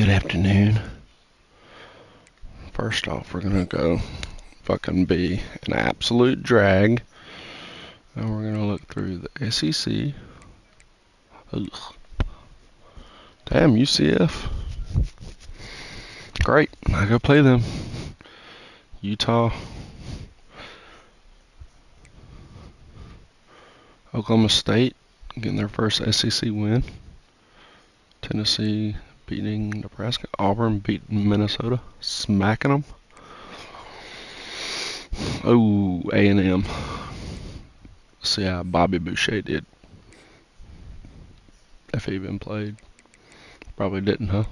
Good afternoon. First off, we're gonna go fucking be an absolute drag. And we're gonna look through the SEC. Ugh. Damn, UCF. Great, I go play them. Utah. Oklahoma State getting their first SEC win. Tennessee beating Nebraska. Auburn beating Minnesota. Smacking them. Oh, A&M. See how Bobby Boucher did. If he even played. Probably didn't, huh?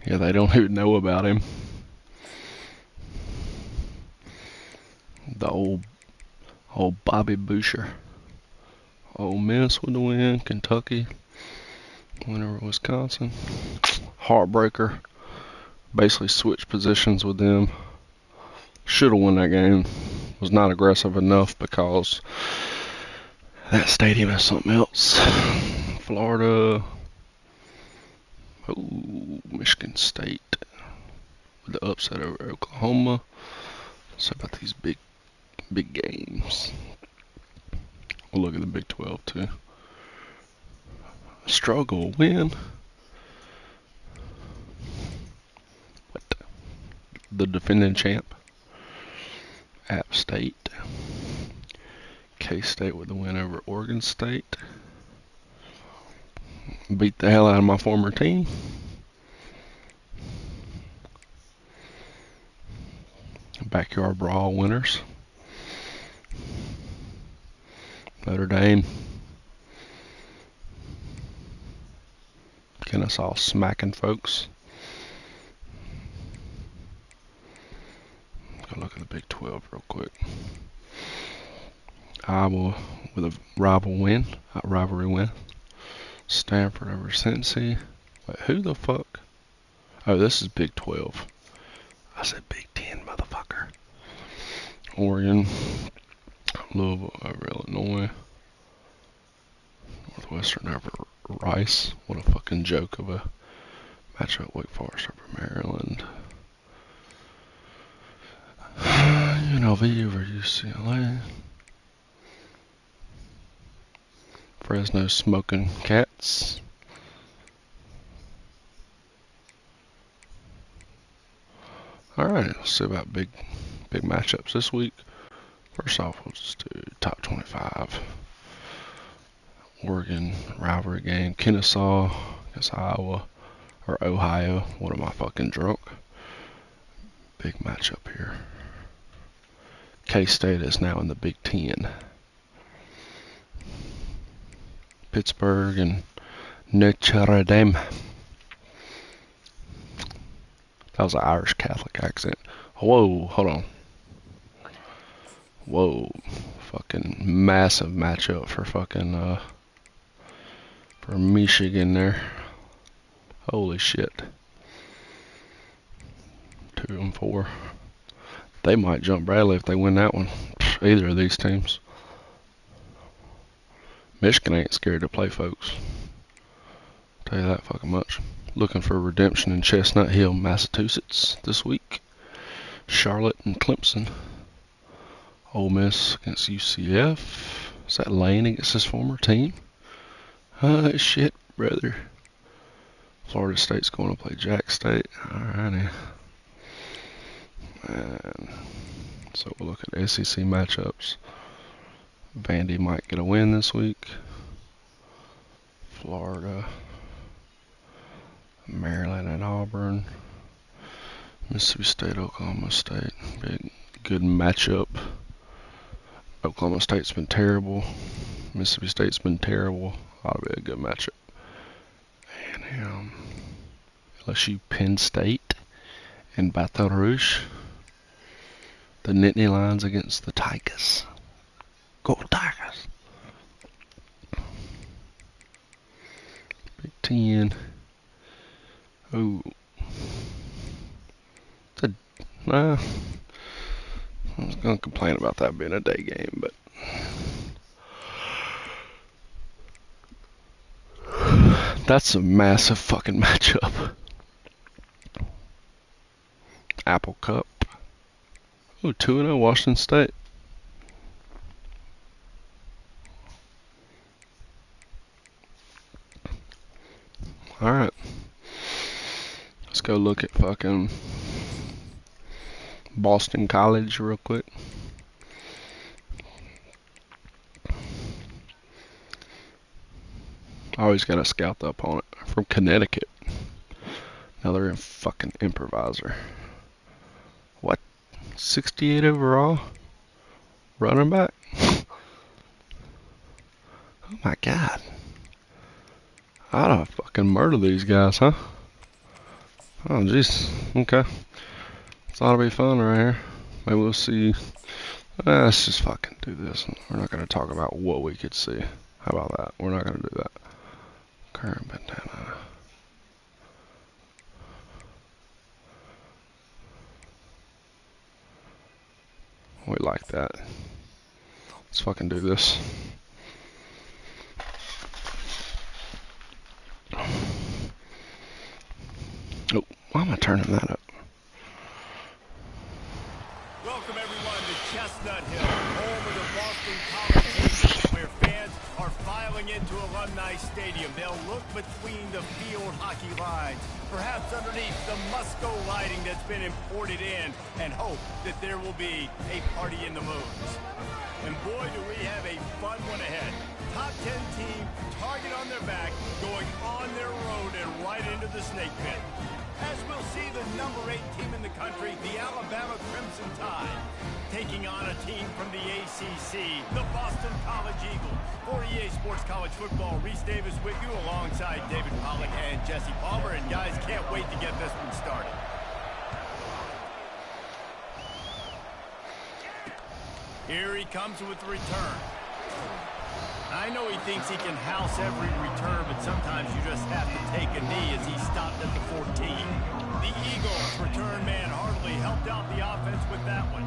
Yeah, they don't even know about him. The old Bobby Boucher. Ole Miss with the win. Kentucky. Winner of Wisconsin. Heartbreaker. Basically switched positions with them. Should have won that game. Was not aggressive enough because that stadium is something else. Florida. Oh, Michigan State with the upset over Oklahoma. So about these big games. We'll look at the Big 12 too. Struggle win. What? The defending champ. App State. K-State with the win over Oregon State. Beat the hell out of my former team. Backyard brawl winners. Notre Dame. Kennesaw smacking folks. Go look at the Big 12 real quick. Iowa with a rivalry win. Stanford over Cincy. Wait, who the fuck? Oh, this is Big 12. I said Big 10, motherfucker. Oregon. Louisville over Illinois. Northwestern over Rice. What a fucking joke of a matchup. Wake Forest over Maryland. UNLV over UCLA. Fresno smoking cats. Alright, let's see about big matchups this week. First off, we'll just do top 25. Oregon rivalry game. Kennesaw against Iowa. Or Ohio. What am I fucking drunk? Big matchup here. K-State is now in the Big 10. Pittsburgh and Notre Dame. That was an Irish Catholic accent. Whoa, hold on. Whoa. Fucking massive matchup for fucking, for Michigan there. Holy shit. 2 and 4. They might jump Bradley if they win that one. Either of these teams. Michigan ain't scared to play, folks. Tell you that fucking much. Looking for redemption in Chestnut Hill, Massachusetts this week. Charlotte and Clemson. Ole Miss against UCF. Is that Lane against his former team? Shit, brother. Florida State's going to play Jack State. Alrighty. And so we'll look at SEC matchups. Vandy might get a win this week. Florida. Maryland and Auburn. Mississippi State, Oklahoma State. Good matchup. Oklahoma State's been terrible. Mississippi State's been terrible. Ought to be a good matchup. And LSU, Penn State, and Baton Rouge. The Nittany Lions against the Tigers. Go Tigers! Big 10. Oh. I was going to complain about that being a day game, but That's a massive fucking matchup. Apple Cup. Oh, 2-0 Washington State. Alright. Let's go look at fucking Boston College real quick. I always gotta scout the opponent. From Connecticut. Now they're in fucking improviser. What? 68 overall? Running back? Oh my god. I don't fucking murder these guys, huh? Oh jeez. Okay. This ought to be fun right here. Maybe we'll see. Let's just fucking do this. We're not gonna talk about what we could see. How about that? We're not gonna do that. Current bandana. We like that. Let's fucking do this. Oh, why am I turning that up? Welcome everyone to Chestnut Hill, home of the Boston College Eagles, where fans are filing into Alumni Stadium. They'll look between the field hockey lines, perhaps underneath the Musco lighting that's been imported in, and hope that there will be a party in the moons. And boy, do we have a fun one ahead. Top 10 team, target on their back, going on their road and right into the snake pit. As we'll see the number 8 team in the country, the Alabama Crimson Tide, taking on a team from the ACC, the Boston College Eagles. For EA Sports College Football, Reese Davis with you alongside David Pollack and Jesse Palmer. And guys, can't wait to get this one started. Here he comes with the return. I know he thinks he can house every return, but sometimes you just have to take a knee as he stopped at the 14. The Eagles return man hardly helped out the offense with that one.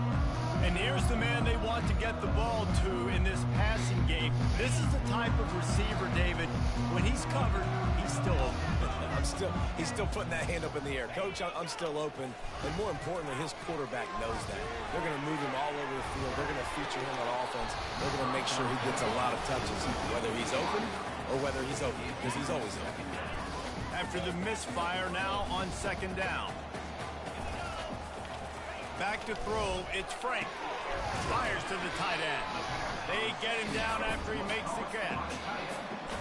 And here's the man they want to get the ball to in this passing game. This is the type of receiver, David, when he's covered, he's still open. He's still putting that hand up in the air. Coach, I'm still open. And more importantly, his quarterback knows that. They're going to move him all over the field. They're going to feature him on offense. They're going to make sure he gets a lot of touches, whether he's open or whether he's open, because he's always open. After the misfire, now on second down. Back to throw, it's Frank. Fires to the tight end. They get him down after he makes the catch.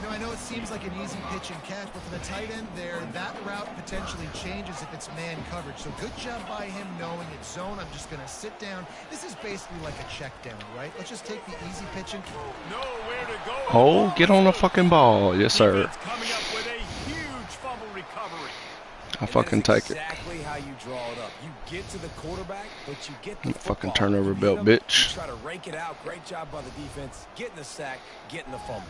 Now, I know it seems like an easy pitch and catch, but for the tight end there, that route potentially changes if it's man coverage. So good job by him knowing it's zone. I'm just going to sit down. This is basically like a check down, right? Let's just take the easy pitch and... Nowhere to go. Oh, get on the fucking ball. Yes, sir. Coming up with a huge fumble recovery. I'll fucking take it. Exactly how you draw it up. You get to the quarterback, but you get the Fucking football. turnover You belt, hit him, bitch. you try to rake it out. Great job by the defense. Getting the sack, getting the fumble.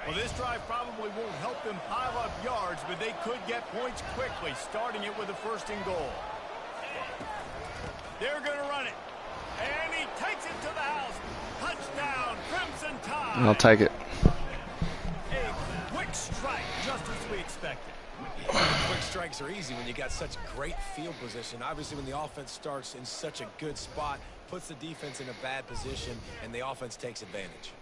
Well, this drive probably won't help them pile up yards, but they could get points quickly, starting it with a first and goal. They're going to run it. And he takes it to the house. Touchdown, Crimson Tide. I'll take it. A quick strike, just as we expected. Quick strikes are easy when you got such great field position. Obviously, when the offense starts in such a good spot, puts the defense in a bad position, and the offense takes advantage.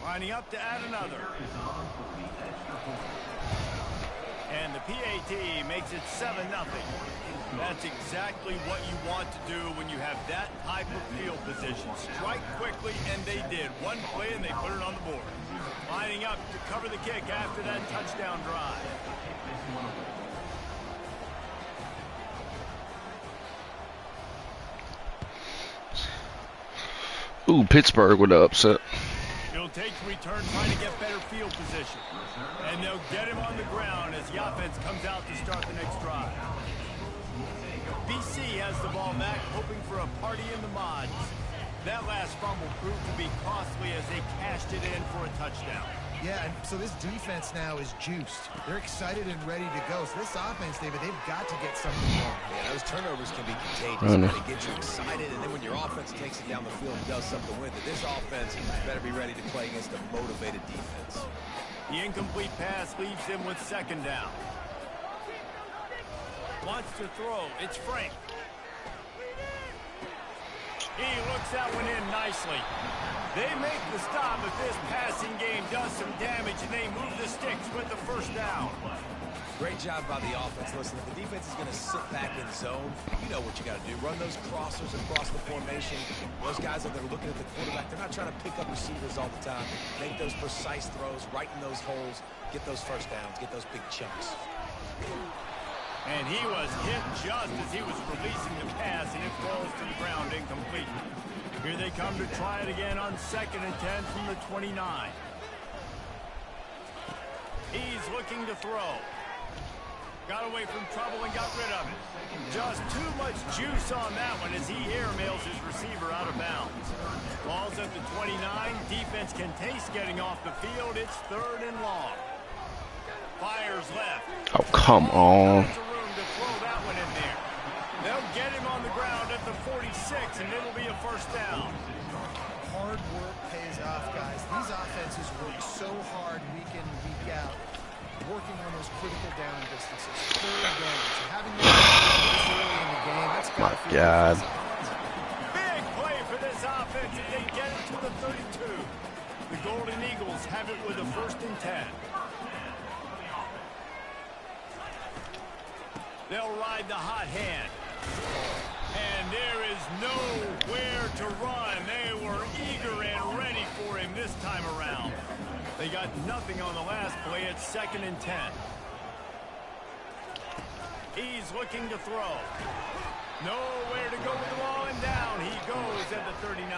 Lining up to add another. And the PAT makes it 7-0. That's exactly what you want to do when you have that type of field position. Strike quickly, and they did. One play, and they put it on the board. Lining up to cover the kick after that touchdown drive. Ooh, Pittsburgh with the upset. It'll take the return trying to get better field position. And they'll get him on the ground as the offense comes out to start the next drive. BC has the ball back, hoping for a party in the mods. That last fumble proved to be costly as they cashed it in for a touchdown. Yeah, and so this defense now is juiced. They're excited and ready to go. So this offense, David, they've got to get something going. Yeah, those turnovers can be contagious. They get you excited, and then when your offense takes it down the field and does something with it, this offense better be ready to play against a motivated defense. The incomplete pass leaves him with second down. Wants to throw. It's Frank. He looks that one in nicely. They make the stop, but this passing game does some damage, and they move the sticks with the first down. Great job by the offense. Listen, if the defense is going to sit back in zone, you know what you got to do. Run those crossers across the formation. Those guys that are looking at the quarterback, they're not trying to pick up receivers all the time. Make those precise throws, right in those holes, get those first downs, get those big chunks. And he was hit just as he was releasing the pass, and it falls to the ground incomplete. Here they come to try it again on 2nd and 10 from the 29. He's looking to throw. Got away from trouble and got rid of it. Just too much juice on that one as he airmails his receiver out of bounds. Ball's at the 29. Defense can taste getting off the field. It's 3rd and long. Fires left. Oh, come on. To throw that one in there. They'll get him on the ground at the 46, and it'll be a first down. Hard work pays off, guys. These offenses work so hard week in and week out, working on those critical down distances. 3rd down. So having this early in the game, that's My God. Big play for this offense, and they get it to the 32. The Golden Eagles have it with a 1st and 10. They'll ride the hot hand. And there is nowhere to run. They were eager and ready for him this time around. They got nothing on the last play. It's 2nd and 10. He's looking to throw. Nowhere to go with the ball, and down he goes at the 39.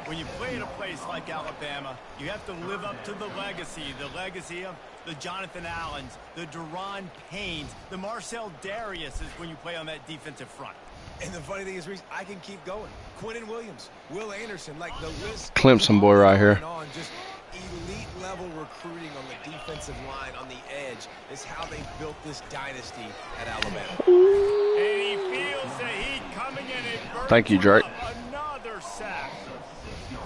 When you play at a place like Alabama, you have to live up to the legacy of the Jonathan Allens, the Deron Paynes, the Marcel Darius is when you play on that defensive front. And the funny thing is, Reese, I can keep going. Quinnen Williams, Will Anderson, like the list. Clemson boy right here. On, just elite level recruiting on the defensive line, on the edge, is how they built this dynasty at Alabama. And he feels the heat coming in. Thank you, Drake. Another sack.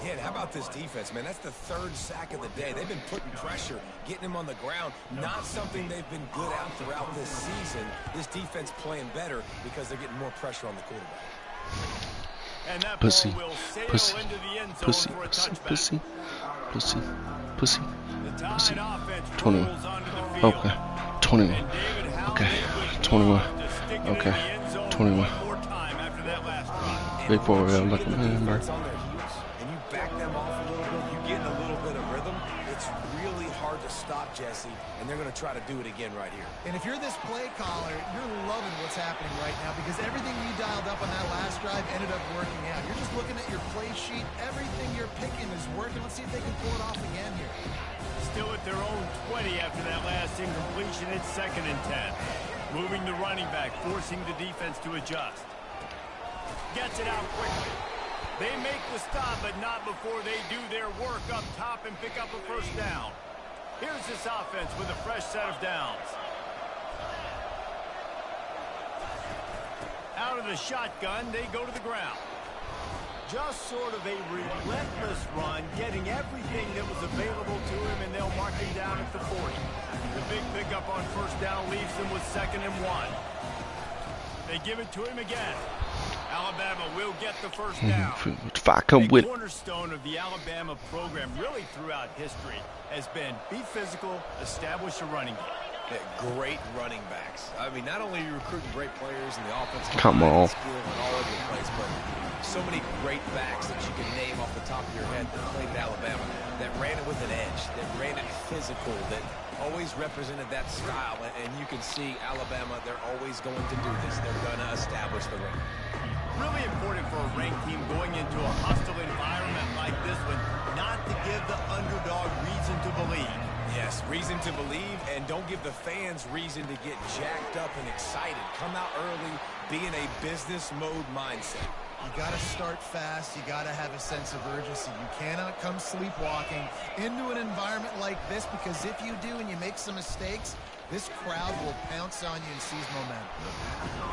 Yeah, and how about this defense, man? That's the 3rd sack of the day. They've been putting pressure, getting him on the ground. Not something they've been good at throughout this season. This defense playing better because they're getting more pressure on the quarterback. And that Pussy, ball will sail pussy, into the end zone pussy, for a pussy, touchback. pussy, pussy, pussy, The pussy. Tide offense 21. rolls onto the field. Okay. 21. And David Howell Okay. was 21. gone to stick it Okay. in the end zone 21. one more time after that last drive. Big boy, Once you look get at the me, defense bro. on their heels and you back them off a little bit, you get in a little bit of rhythm, it's really hard to stop, Jesse, and they're going to try to do it again right here. And if you're this play caller, you're loving what's happening right now because everything you dialed up on that last drive ended up working out. You're just looking at your play sheet. Everything you're picking is working. Let's see if they can pull it off again here. Still at their own 20 after that last incompletion. It's 2nd and 10. Moving the running back, forcing the defense to adjust. Gets it out quickly. They make the stop, but not before they do their work up top and pick up a first down. Here's this offense with a fresh set of downs. Out of the shotgun, they go to the ground. Just sort of a relentless run, getting everything that was available to him, and they'll mark him down at the 40. The big pickup on first down leaves them with 2nd and 1. They give it to him again. Alabama will get the first down. If I come with The cornerstone of the Alabama program really throughout history has been be physical, establish a running game. Yeah, great running backs. I mean, not only are you recruiting great players in the offensive Come line, on. skill and all over the place, but so many great backs that you can name off the top of your head that played at Alabama, that ran it with an edge, that ran it physical, that always represented that style. And you can see Alabama, they're always going to do this. They're going to establish the run. Really important for a ranked team going into a hostile environment like this one, not to give the underdog reason to believe. Yes, reason to believe, and don't give the fans reason to get jacked up and excited. Come out early, be in a business mode mindset. You got to start fast. You got to have a sense of urgency. You cannot come sleepwalking into an environment like this, because if you do and you make some mistakes, this crowd will pounce on you and seize momentum.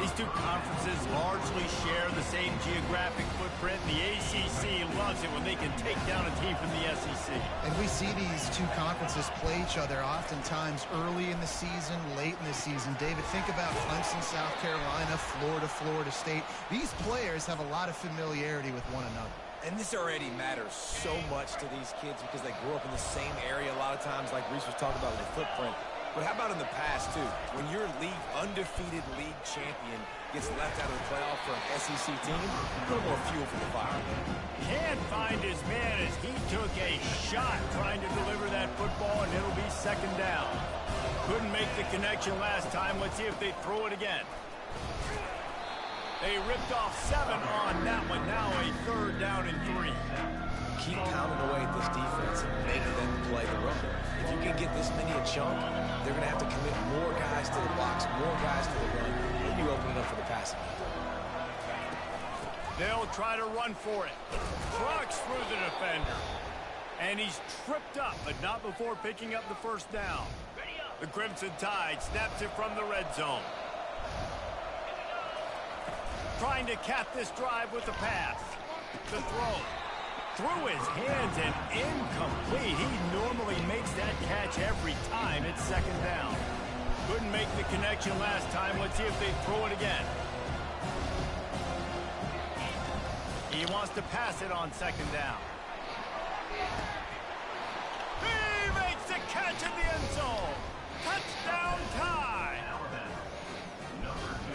These two conferences largely share the same geographic footprint. The ACC loves it when they can take down a team from the SEC. And we see these two conferences play each other oftentimes early in the season, late in the season. David, think about Clemson, South Carolina, Florida, Florida State. These players have a lot of familiarity with one another. And this already matters so much to these kids because they grew up in the same area a lot of times, like Reese was talking about with the footprint. But how about in the past, too? When your undefeated league champion gets left out of the playoff for an SEC team, a little more fuel for the fire. Can't find his man as he took a shot trying to deliver that football, and it'll be second down. Couldn't make the connection last time. Let's see if they throw it again. They ripped off 7 on that one. Now a third down and 3. Keep pounding away at this defense and make them play the run. If you can get this many a chunk, they're going to have to commit more guys to the box, more guys to the run, and you open it up for the passing. They'll try to run for it. Trucks through the defender. And he's tripped up, but not before picking up the first down. The Crimson Tide snaps it from the red zone. Trying to cap this drive with the pass. The throw. Through his hands and incomplete. He normally makes that catch every time. It's second down. Couldn't make the connection last time. Let's see if they throw it again. He wants to pass it on second down. He makes the catch in the end zone. Touchdown Tide.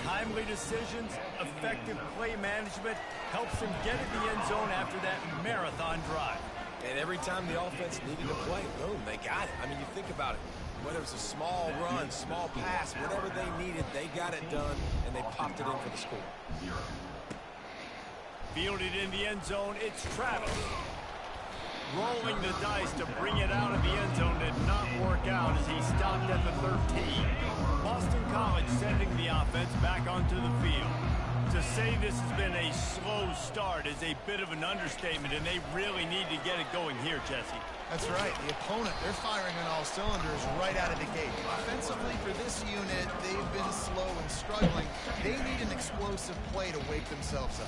Timely decisions, effective play management helps him get in the end zone after that marathon drive. And every time the offense needed to play, boom, they got it. I mean, you think about it. Whether it's a small run, small pass, whatever they needed, they got it done, and they popped it in for the score. Fielded in the end zone, it's Travis. Rolling the dice to bring it out of the end zone did not work out as he stopped at the 13. Boston College sending the offense back onto the field. To say this has been a slow start is a bit of an understatement, and they really need to get it going here, Jesse. That's right. The opponent, they're firing on all cylinders right out of the gate. Offensively, for this unit, they've been slow and struggling. They need an explosive play to wake themselves up.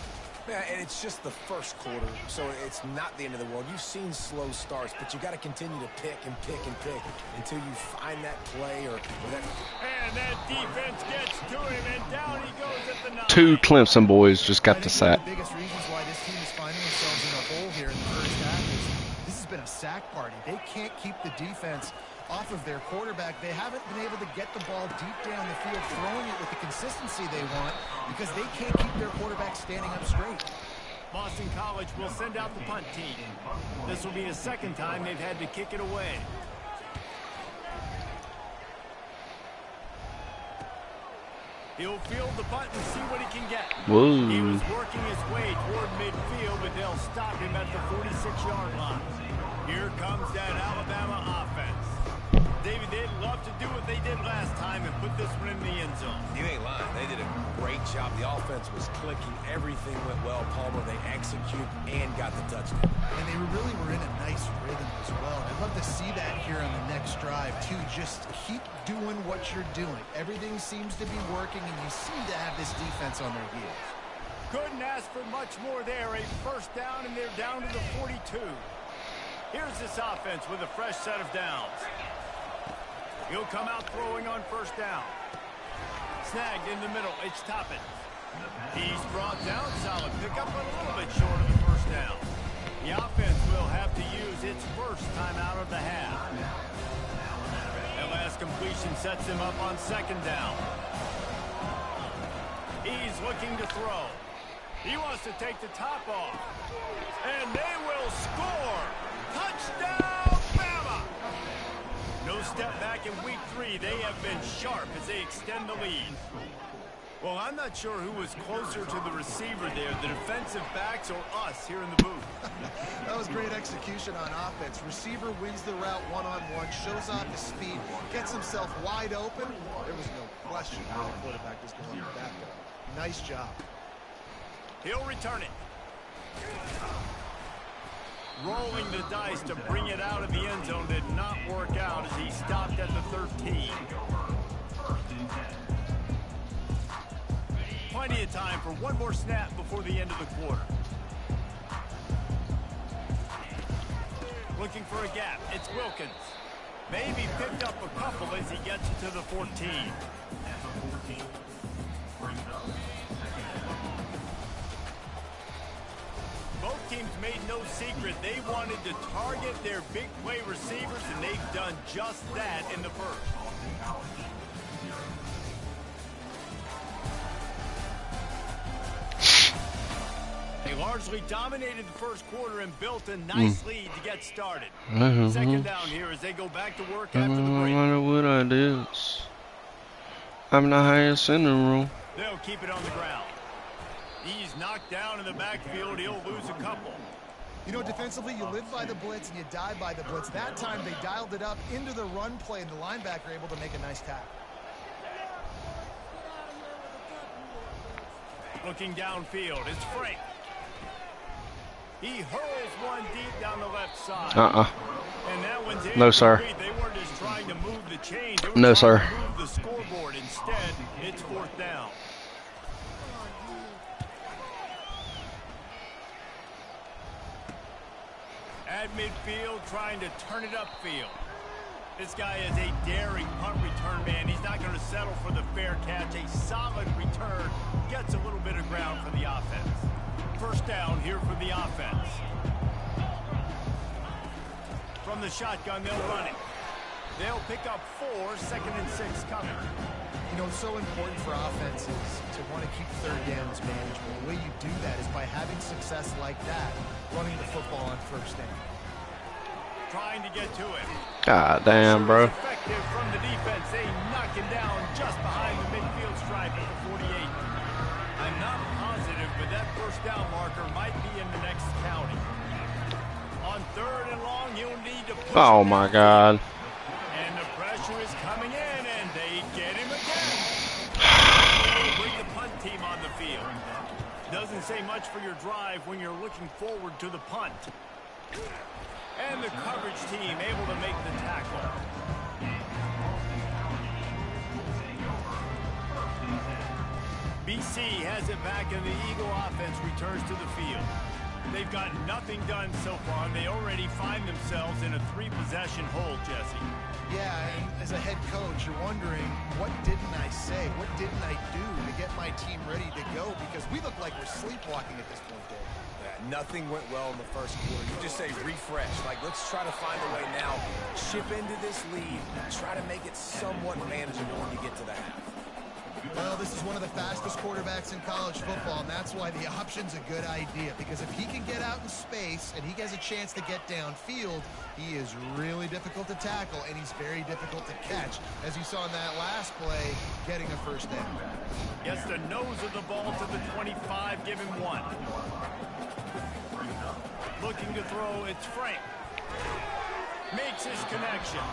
Yeah, and it's just the first quarter, so it's not the end of the world. You've seen slow starts, but you got to continue to pick and pick and pick until you find that play or that. And that defense gets to him, and down he goes at the 9. 2 Clemson boys just got the sack. One of the biggest reasons why this team is finding themselves in a hole here in the first half is this has been a sack party. They can't keep the defense off of their quarterback. They haven't been able to get the ball deep down the field, throwing it with the consistency they want, because they can't keep their quarterback standing up straight. Boston College will send out the punt team. This will be the second time they've had to kick it away. He'll field the punt and see what he can get. Whoa. He was working his way toward midfield, but they'll stop him at the 46-yard line. Here comes that Alabama offense. David, they'd love to do what they did last time and put this one in the end zone. You ain't lying. They did a great job. The offense was clicking. Everything went well. Palmer, they executed and got the touchdown. And they really were in a nice rhythm as well. I'd love to see that here on the next drive, too. Just keep doing what you're doing. Everything seems to be working, and you seem to have this defense on their heels. Couldn't ask for much more there. A first down, and they're down to the 42. Here's this offense with a fresh set of downs. He'll come out throwing on first down. Snagged in the middle. It's Toppin. He's brought down. Solid pickup, but a little bit short of the first down. The offense will have to use its first time out of the half. That last completion sets him up on second down. He's looking to throw. He wants to take the top off. And they will score. Touchdown, Bama! No step back in week 3. They have been sharp as they extend the lead. Well, I'm not sure who was closer to the receiver there, the defensive backs or us here in the booth. That was great execution on offense. Receiver wins the route one-on-one, shows off his speed, gets himself wide open. There was no question where the quarterback was going with that ball. Nice job. He'll return it. Rolling the dice to bring it out of the end zone did not work out as he stopped at the 13. Plenty of time for one more snap before the end of the quarter. Looking for a gap. It's Wilkins. Maybe picked up a couple as he gets to the 14. Both teams made no secret they wanted to target their big play receivers, and they've done just that in the first. They largely dominated the first quarter and built a nice lead to get started. Second down here as they go back to work after the break. No matter what I do, I'm the highest in the room. They'll keep it on the ground. He's knocked down in the backfield. He'll lose a couple. You know, defensively, you live by the blitz and you die by the blitz. That time they dialed it up into the run play, and the linebacker able to make a nice tackle. Looking downfield, it's Frank. He hurls one deep down the left side. And that one's No, sir. They weren't just trying to move the chains. They were No, trying sir. to move the scoreboard. Instead, it's fourth down. At midfield, trying to turn it upfield. This guy is a daring punt return man. He's not going to settle for the fair catch. A solid return. Gets a little bit of ground for the offense. First down here for the offense. From the shotgun, they'll run it. They'll pick up 4, 2nd and 6 coming. You know, it's so important for offenses to want to keep third downs manageable. The way you do that is by having success like that, running the football on first down. Trying to get to it. God damn, bro. Effective from the defense. They knock him down just behind the midfield stripe at the 48. I'm not positive, but that first down marker might be in the next county. On 3rd and long, he'll need to push. Oh my God. And the pressure is coming in, and they get him again. They bring the punt team on the field. Doesn't say much for your drive when you're looking forward to the punt. And the coverage team able to make the tackle. BC has it back, and the Eagle offense returns to the field. They've got nothing done so far, and they already find themselves in a 3-possession hole, Jesse. Yeah, and as a head coach, you're wondering, what didn't I say? What didn't I do to get my team ready to go? Because we look like we're sleepwalking at this point, Dave. Yeah, nothing went well in the first quarter. You just say refresh. Like, let's try to find a way now. Chip into this lead. Try to make it somewhat manageable when you get to the half. Well, this is one of the fastest quarterbacks in college football, and that's why the option's a good idea. Because if he can get out in space and he has a chance to get downfield, he is really difficult to tackle, and he's very difficult to catch. As you saw in that last play, getting a first down. Gets the nose of the ball to the 25, give him 1. Looking to throw, it's Frank. Makes his connection.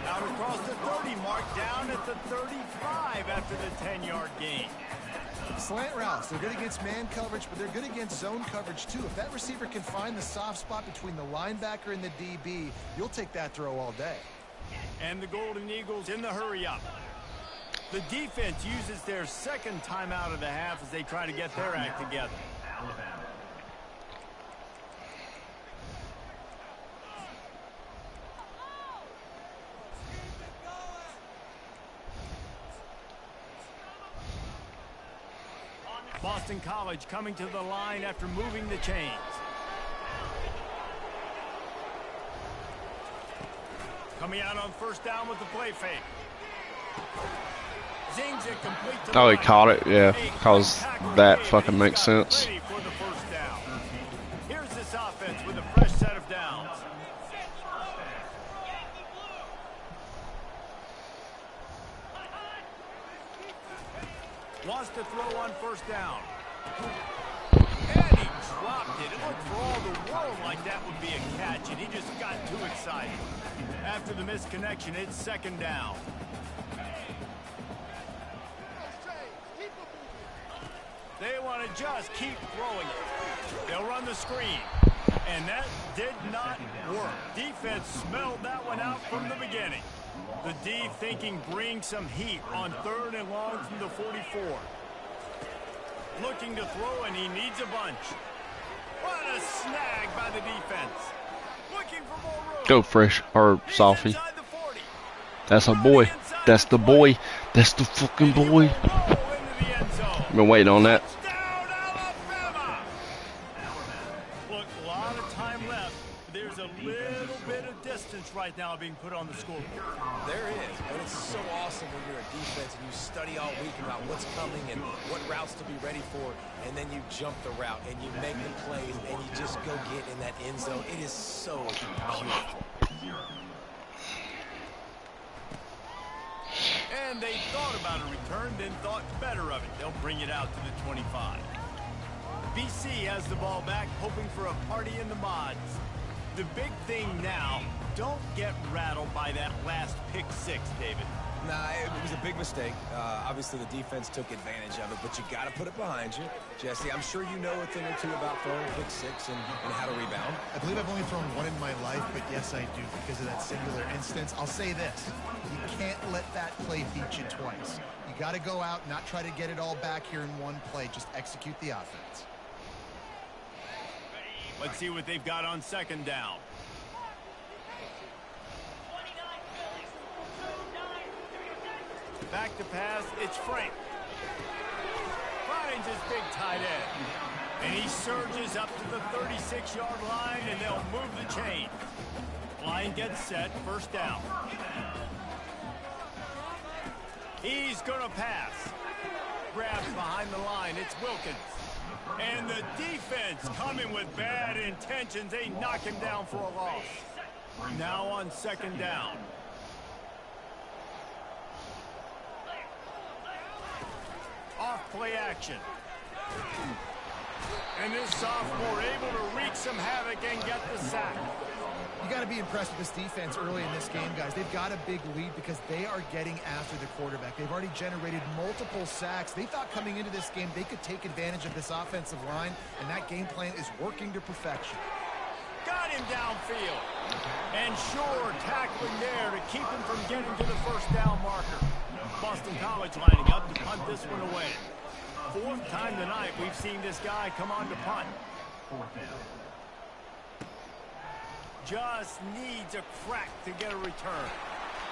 Out across the 30 mark, down at the 35 after the 10-yard gain. Slant routes, they're good against man coverage, but they're good against zone coverage too. If that receiver can find the soft spot between the linebacker and the DB, you'll take that throw all day. And the Golden Eagles in the hurry-up. The defense uses their second timeout of the half as they try to get their act together. Boston College coming to the line after moving the chains. Coming out on first down with the play fake. Zings it complete to the Oh, he right. caught it, yeah, because that fucking makes He's got sense. ready for the first down. Here's this offense with a fresh set of downs. Wants to throw on first down. And he dropped it. It looked for all the world like that would be a catch, and he just got too excited. After the misconnection, it's second down. They want to just keep throwing it. They'll run the screen. And that did not work. Defense smelled that one out from the beginning. The D thinking bring some heat on 3rd and long from the 44. Looking to throw, and he needs a bunch. What a snag by the defense. Looking for more room. Go Fresh or Sophie. That's a boy. That's the boy. That's the fucking boy. I've been waiting on that. Look, a lot of time left. There's a little bit of distance right now being put on the scoreboard. There is, but it's so awesome when you're a defense and you study all week about what's coming and what routes to be ready for, and then you jump the route and you make the plays and you just go get in that end zone. It is so beautiful. And they thought about a return, then thought better of it. They'll bring it out to the 25. BC has the ball back, hoping for a party in the mods. The big thing now, don't get rattled by that last pick six, David. Nah, it was a big mistake. Obviously, the defense took advantage of it, but you got to put it behind you. Jesse, I'm sure you know a thing or two about throwing a pick six and how to rebound. I believe I've only thrown one in my life, but yes, I do because of that singular instance. I'll say this. You can't let that play beat you twice. You got to go out, not try to get it all back here in one play. Just execute the offense. Let's see what they've got on second down. Back to pass, it's Frank. Finds his big tight end. And he surges up to the 36-yard line, and they'll move the chain. Line gets set, first down. He's going to pass. Grabs behind the line, it's Wilkins. And the defense coming with bad intentions. They knock him down for a loss. Now on second down. Off play action. And this sophomore able to wreak some havoc and get the sack. You got to be impressed with this defense early in this game, guys. They've got a big lead because they are getting after the quarterback. They've already generated multiple sacks. They thought coming into this game they could take advantage of this offensive line, and that game plan is working to perfection. Got him downfield. And sure, tackling there to keep him from getting to the first down marker. Boston College lining up to punt this one away. 4th time tonight we've seen this guy come on to punt. Just needs a crack to get a return.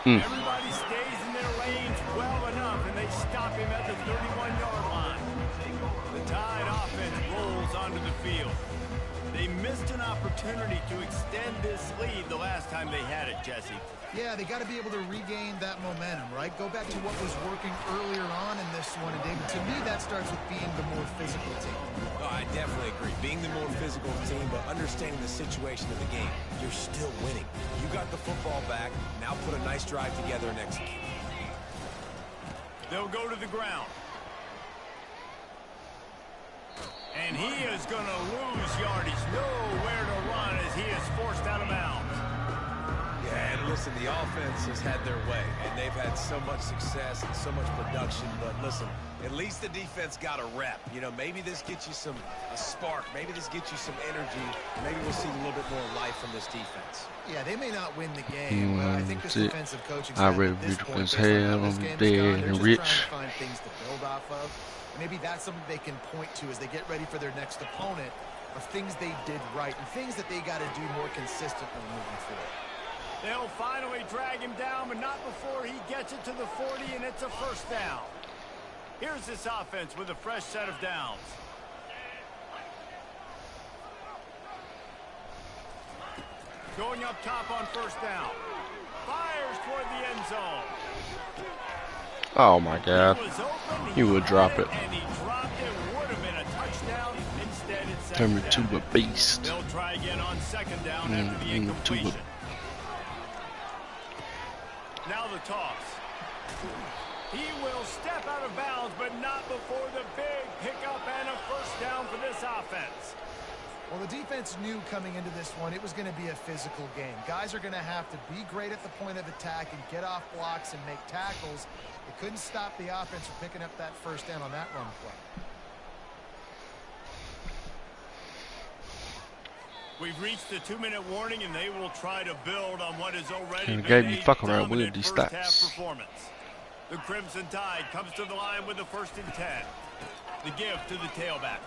Everybody stays in their lanes well enough, and they stop him at the 31-yard line. The Tide offense rolls onto the field. They missed an opportunity to extend this lead the last time they had it, Jesse. Yeah, they got to be able to regain that momentum, right? Go back to what was working earlier on in this one. And, David, to me, that starts with being the more physical team. Oh, I definitely agree. Being the more physical team, but understanding the situation of the game. You're still winning. You got the football back. Now put a nice drive together and execute. They'll go to the ground. And he is going to lose yardage. Nowhere to run as he is forced out of bounds. Yeah, and listen, the offense has had their way, and they've had so much success and so much production. But listen, at least the defense got a rep. You know, maybe this gets you a spark. Maybe this gets you some energy. Maybe we'll see a little bit more life from this defense. Yeah, they may not win the game, but I think this defensive coaching I staff read at this point, his based on head how on this the game's dead gone, and they're just rich. trying to find things to build off of. Maybe that's something they can point to as they get ready for their next opponent of things they did right and things that they got to do more consistently moving forward. They'll finally drag him down, but not before he gets it to the 40, and it's a first down. Here's this offense with a fresh set of downs. Going up top on first down. Fires toward the end zone. Oh my God. He was open, You would drop it. and he dropped it. Would have been a touchdown. Instead, it's Turn second me down. to a beast. They'll try again on second down after the to a- incompletion. Now the toss. He will step out of bounds, but not before the big pickup and a first down for this offense. Well, the defense knew coming into this one it was going to be a physical game. Guys are going to have to be great at the point of attack and get off blocks and make tackles. It couldn't stop the offense from picking up that first down on that run play. We've reached the 2-minute warning, and they will try to build on what is already And been gave you a fuck around with dominant these first half stats. performance. The Crimson Tide comes to the line with the 1st and 10. The give to the tailback.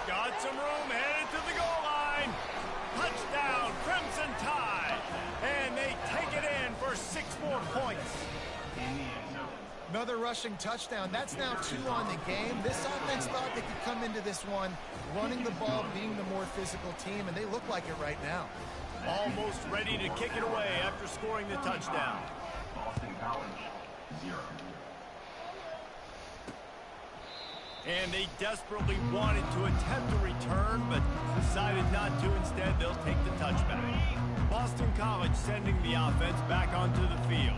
Got some room, headed to the goal line. Touchdown, Crimson Tide. And they take it in for 6 more points. Another rushing touchdown. That's now 2 on the game. This offense thought they could come into this one running the ball, being the more physical team, and they look like it right now. Almost ready to kick it away after scoring the touchdown. Boston College, 0. And they desperately wanted to attempt a return, but decided not to. Instead, they'll take the touchback. Boston College sending the offense back onto the field.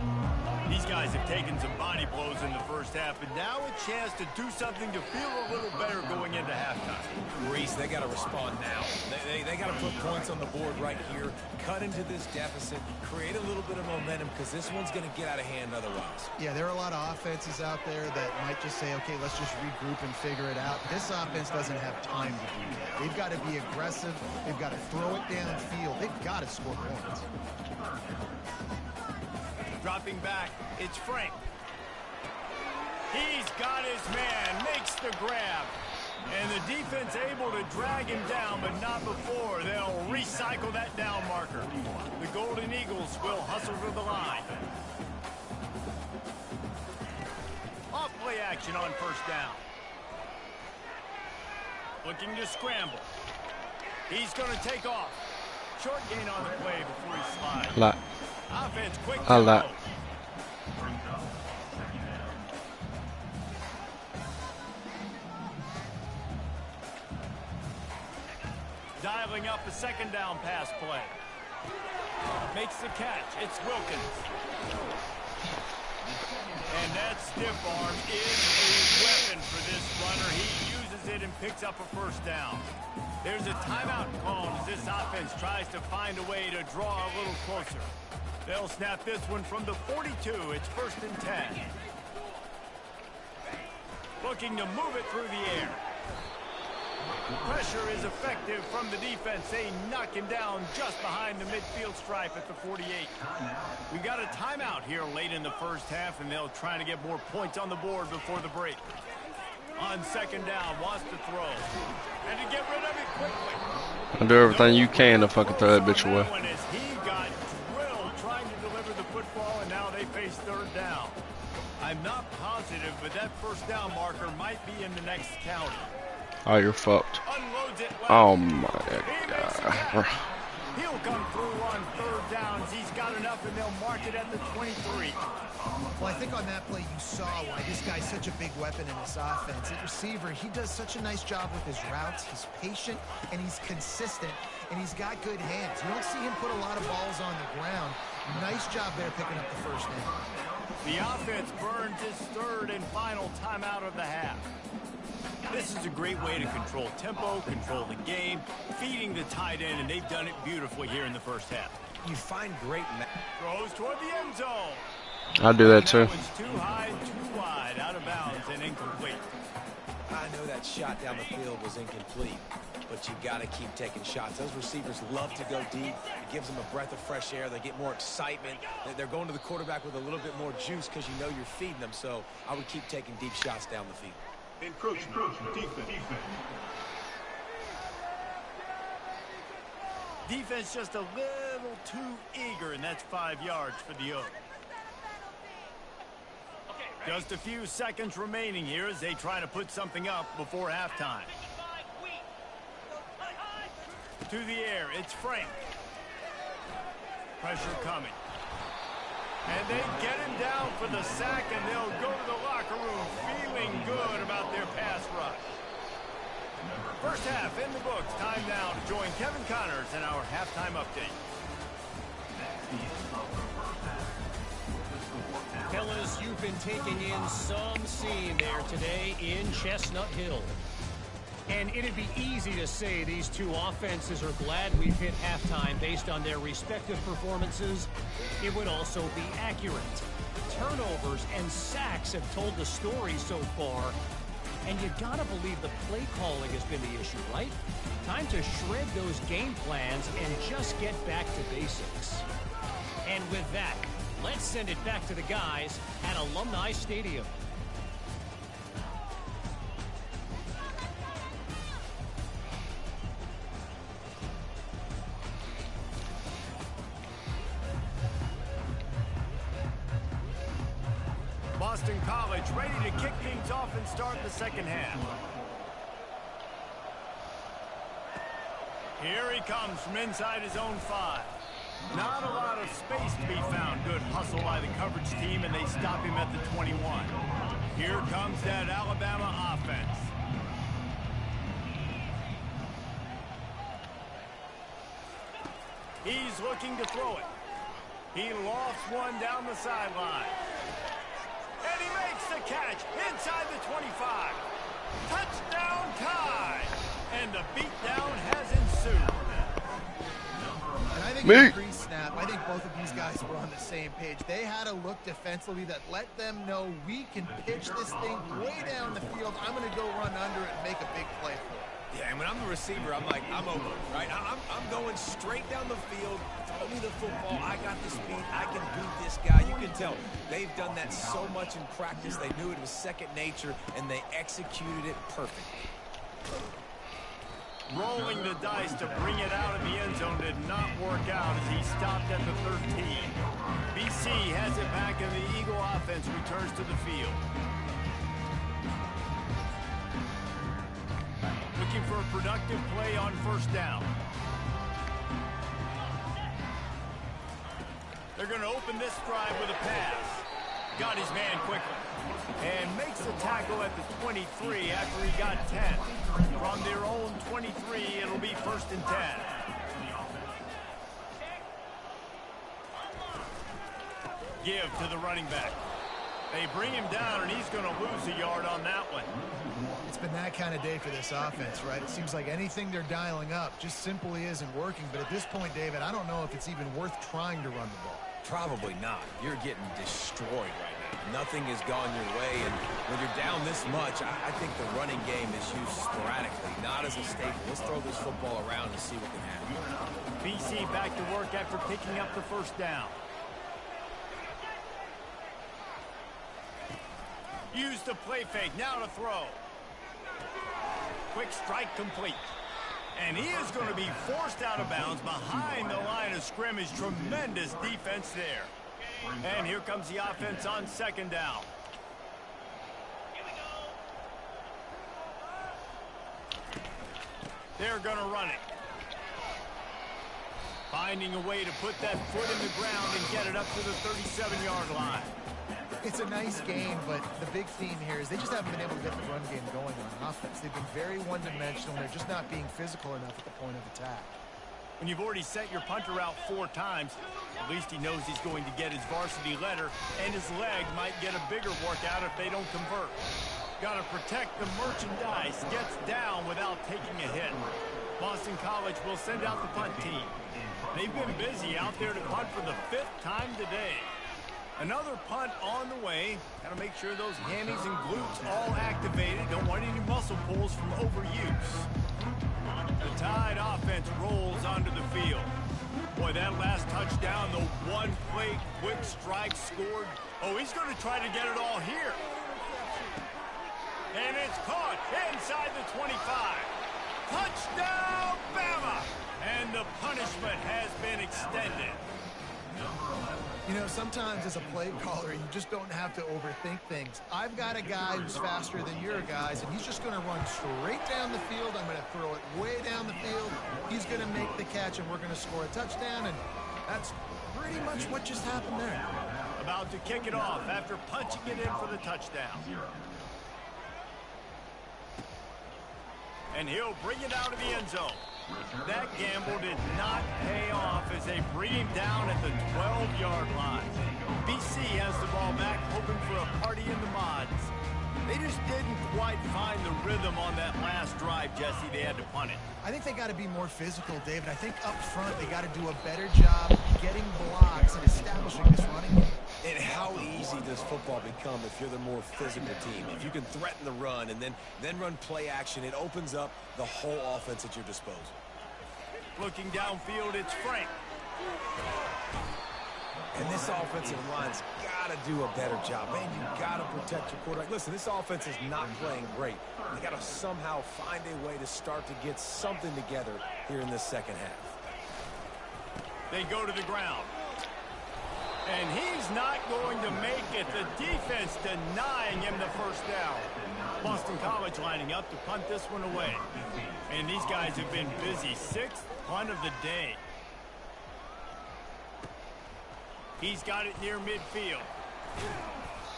These guys have taken some body blows in the first half, and now a chance to do something to feel a little better going into halftime. Reese, they got to respond now. They got to put points on the board right here, cut into this deficit, create a little bit of momentum, because this one's going to get out of hand otherwise. Yeah, there are a lot of offenses out there that might just say, okay, let's just regroup and figure it out. This offense doesn't have time to do that. They've got to be aggressive. They've got to throw it downfield. They've got to score points. Dropping back, it's Frank. He's got his man, makes the grab. And the defense able to drag him down, but not before. They'll recycle that down marker. The Golden Eagles will hustle to the line. Off play action on first down. Looking to scramble. He's going to take off. Short gain on the play before he slides. Like, Offense quick I like. tempo. Dialing up a 2nd down pass play. Makes the catch. It's Wilkins. And that stiff arm is a weapon for this runner. He uses it and picks up a first down. There's a timeout called as this offense tries to find a way to draw a little closer. They'll snap this one from the 42. It's 1st and 10. Looking to move it through the air. Pressure is effective from the defense. They knock him down just behind the midfield stripe at the 48. We've got a timeout here late in the first half, and they'll try to get more points on the board before the break. On 2nd down, wants to throw. And to get rid of it quickly. and do everything you can to fucking throw that bitch away. As he got drilled trying to deliver the football, and now they face 3rd down. I'm not positive, but that first down marker might be in the next county. Oh, you're fucked. Unloads it left. Oh my He makes the god. catch. He'll come through on 3rd downs. He's got enough, and they'll mark it at the 23. Well, I think on that play you saw why this guy's such a big weapon in this offense. At receiver, he does such a nice job with his routes. He's patient, and he's consistent, and he's got good hands. You don't see him put a lot of balls on the ground. Nice job there picking up the first down. The offense burns his 3rd and final timeout of the half. This is a great way to control tempo, control the game, feeding the tight end, and they've done it beautifully here in the first half. You find great Throws toward the end zone. I do that too. That one's too high and too wide, out of bounds and incomplete. I know that shot down the field was incomplete, but you got to keep taking shots. Those receivers love to go deep. It gives them a breath of fresh air. They get more excitement. They're going to the quarterback with a little bit more juice because you know you're feeding them. So I would keep taking deep shots down the field. Encroachment, defense. Defense just a little too eager, and that's 5 yards for the Oaks. Just a few seconds remaining here as they try to put something up before halftime. To the air, it's Frank. Pressure coming. And they get him down for the sack, and they'll go to the locker room feeling good about their pass rush. First half in the books. Time now to join Kevin Connors in our halftime update. Fellas, you've been taking in some scene there today in Chestnut Hill. And it'd be easy to say these two offenses are glad we've hit halftime based on their respective performances. It would also be accurate. Turnovers and sacks have told the story so far. And you gotta believe the play calling has been the issue, right? Time to shred those game plans and just get back to basics. And with that, let's send it back to the guys at Alumni Stadium. Boston College ready to kick things off and start the second half. Here he comes from inside his own 5. Not a lot of space to be found. Good hustle by the coverage team, and they stop him at the 21. Here comes that Alabama offense. He's looking to throw it. He lofts one down the sideline. And he makes the catch inside the 25. Touchdown tie. And the beatdown has ensued. And I think pre-snap, I think both of these guys were on the same page. They had a look defensively that let them know we can pitch this thing way down the field. I'm going to go run under it and make a big play for it. Yeah, and when I'm the receiver, I'm like, I'm open, right? I'm going straight down the field. Throw me the football. I got the speed. I can beat this guy. You can tell they've done that so much in practice. They knew it was second nature, and they executed it perfectly. Rolling the dice to bring it out of the end zone did not work out as he stopped at the 13. BC has it back, and the Eagle offense returns to the field. Looking for a productive play on first down. They're going to open this drive with a pass. Got his man quickly. And makes the tackle at the 23 after he got 10. From their own 23, it'll be 1st and 10. Give to the running back. They bring him down, and he's going to lose a yard on that one. It's been that kind of day for this offense, right? It seems like anything they're dialing up just simply isn't working. But at this point, David, I don't know if it's even worth trying to run the ball. Probably not. You're getting destroyed right now. Nothing has gone your way, and when you're down this much, I think the running game is used sporadically, not as a staple. Let's throw this football around and see what can happen. BC back to work after picking up the first down. Use the play fake, now to throw. Quick strike complete. And he is going to be forced out of bounds behind the line of scrimmage. Tremendous defense there. And here comes the offense on second down. They're going to run it. Finding a way to put that foot in the ground and get it up to the 37-yard line. It's a nice game, but the big theme here is they just haven't been able to get the run game going on offense. They've been very one-dimensional, and they're just not being physical enough at the point of attack. When you've already sent your punter out 4 times, at least he knows he's going to get his varsity letter, and his leg might get a bigger workout if they don't convert. Got to protect the merchandise. Gets down without taking a hit. Boston College will send out the punt team. They've been busy out there to punt for the 5th time today. Another punt on the way. Got to make sure those hammies and glutes all activated. Don't want any muscle pulls from overuse. The Tide offense rolls onto the field. Boy, that last touchdown, the one-play quick strike scored. Oh, he's going to try to get it all here. And it's caught inside the 25. Touchdown, Bama! And the punishment has been extended. You know, sometimes as a play caller, you just don't have to overthink things. I've got a guy who's faster than your guys, and he's just going to run straight down the field. I'm going to throw it way down the field. He's going to make the catch, and we're going to score a touchdown, and that's pretty much what just happened there. About to kick it off after punching it in for the touchdown. And he'll bring it out of the end zone. That gamble did not pay off as they bring him down at the 12-yard line. BC has the ball back, quite find the rhythm on that last drive, Jesse. They had to punt it. I think they got to be more physical, David. I think up front they got to do a better job getting blocks and establishing this running game. And how easy does football become if you're the more physical team? If you can threaten the run and then run play action, it opens up the whole offense at your disposal. Looking downfield, it's Frank. And this offensive line's got to do a better job. Man, you got to protect your quarterback. Listen, this offense is not playing great. They got to somehow find a way to start to get something together here in this second half. They go to the ground. And he's not going to make it. The defense denying him the first down. Boston College lining up to punt this one away. And these guys have been busy. 6th punt of the day. He's got it near midfield.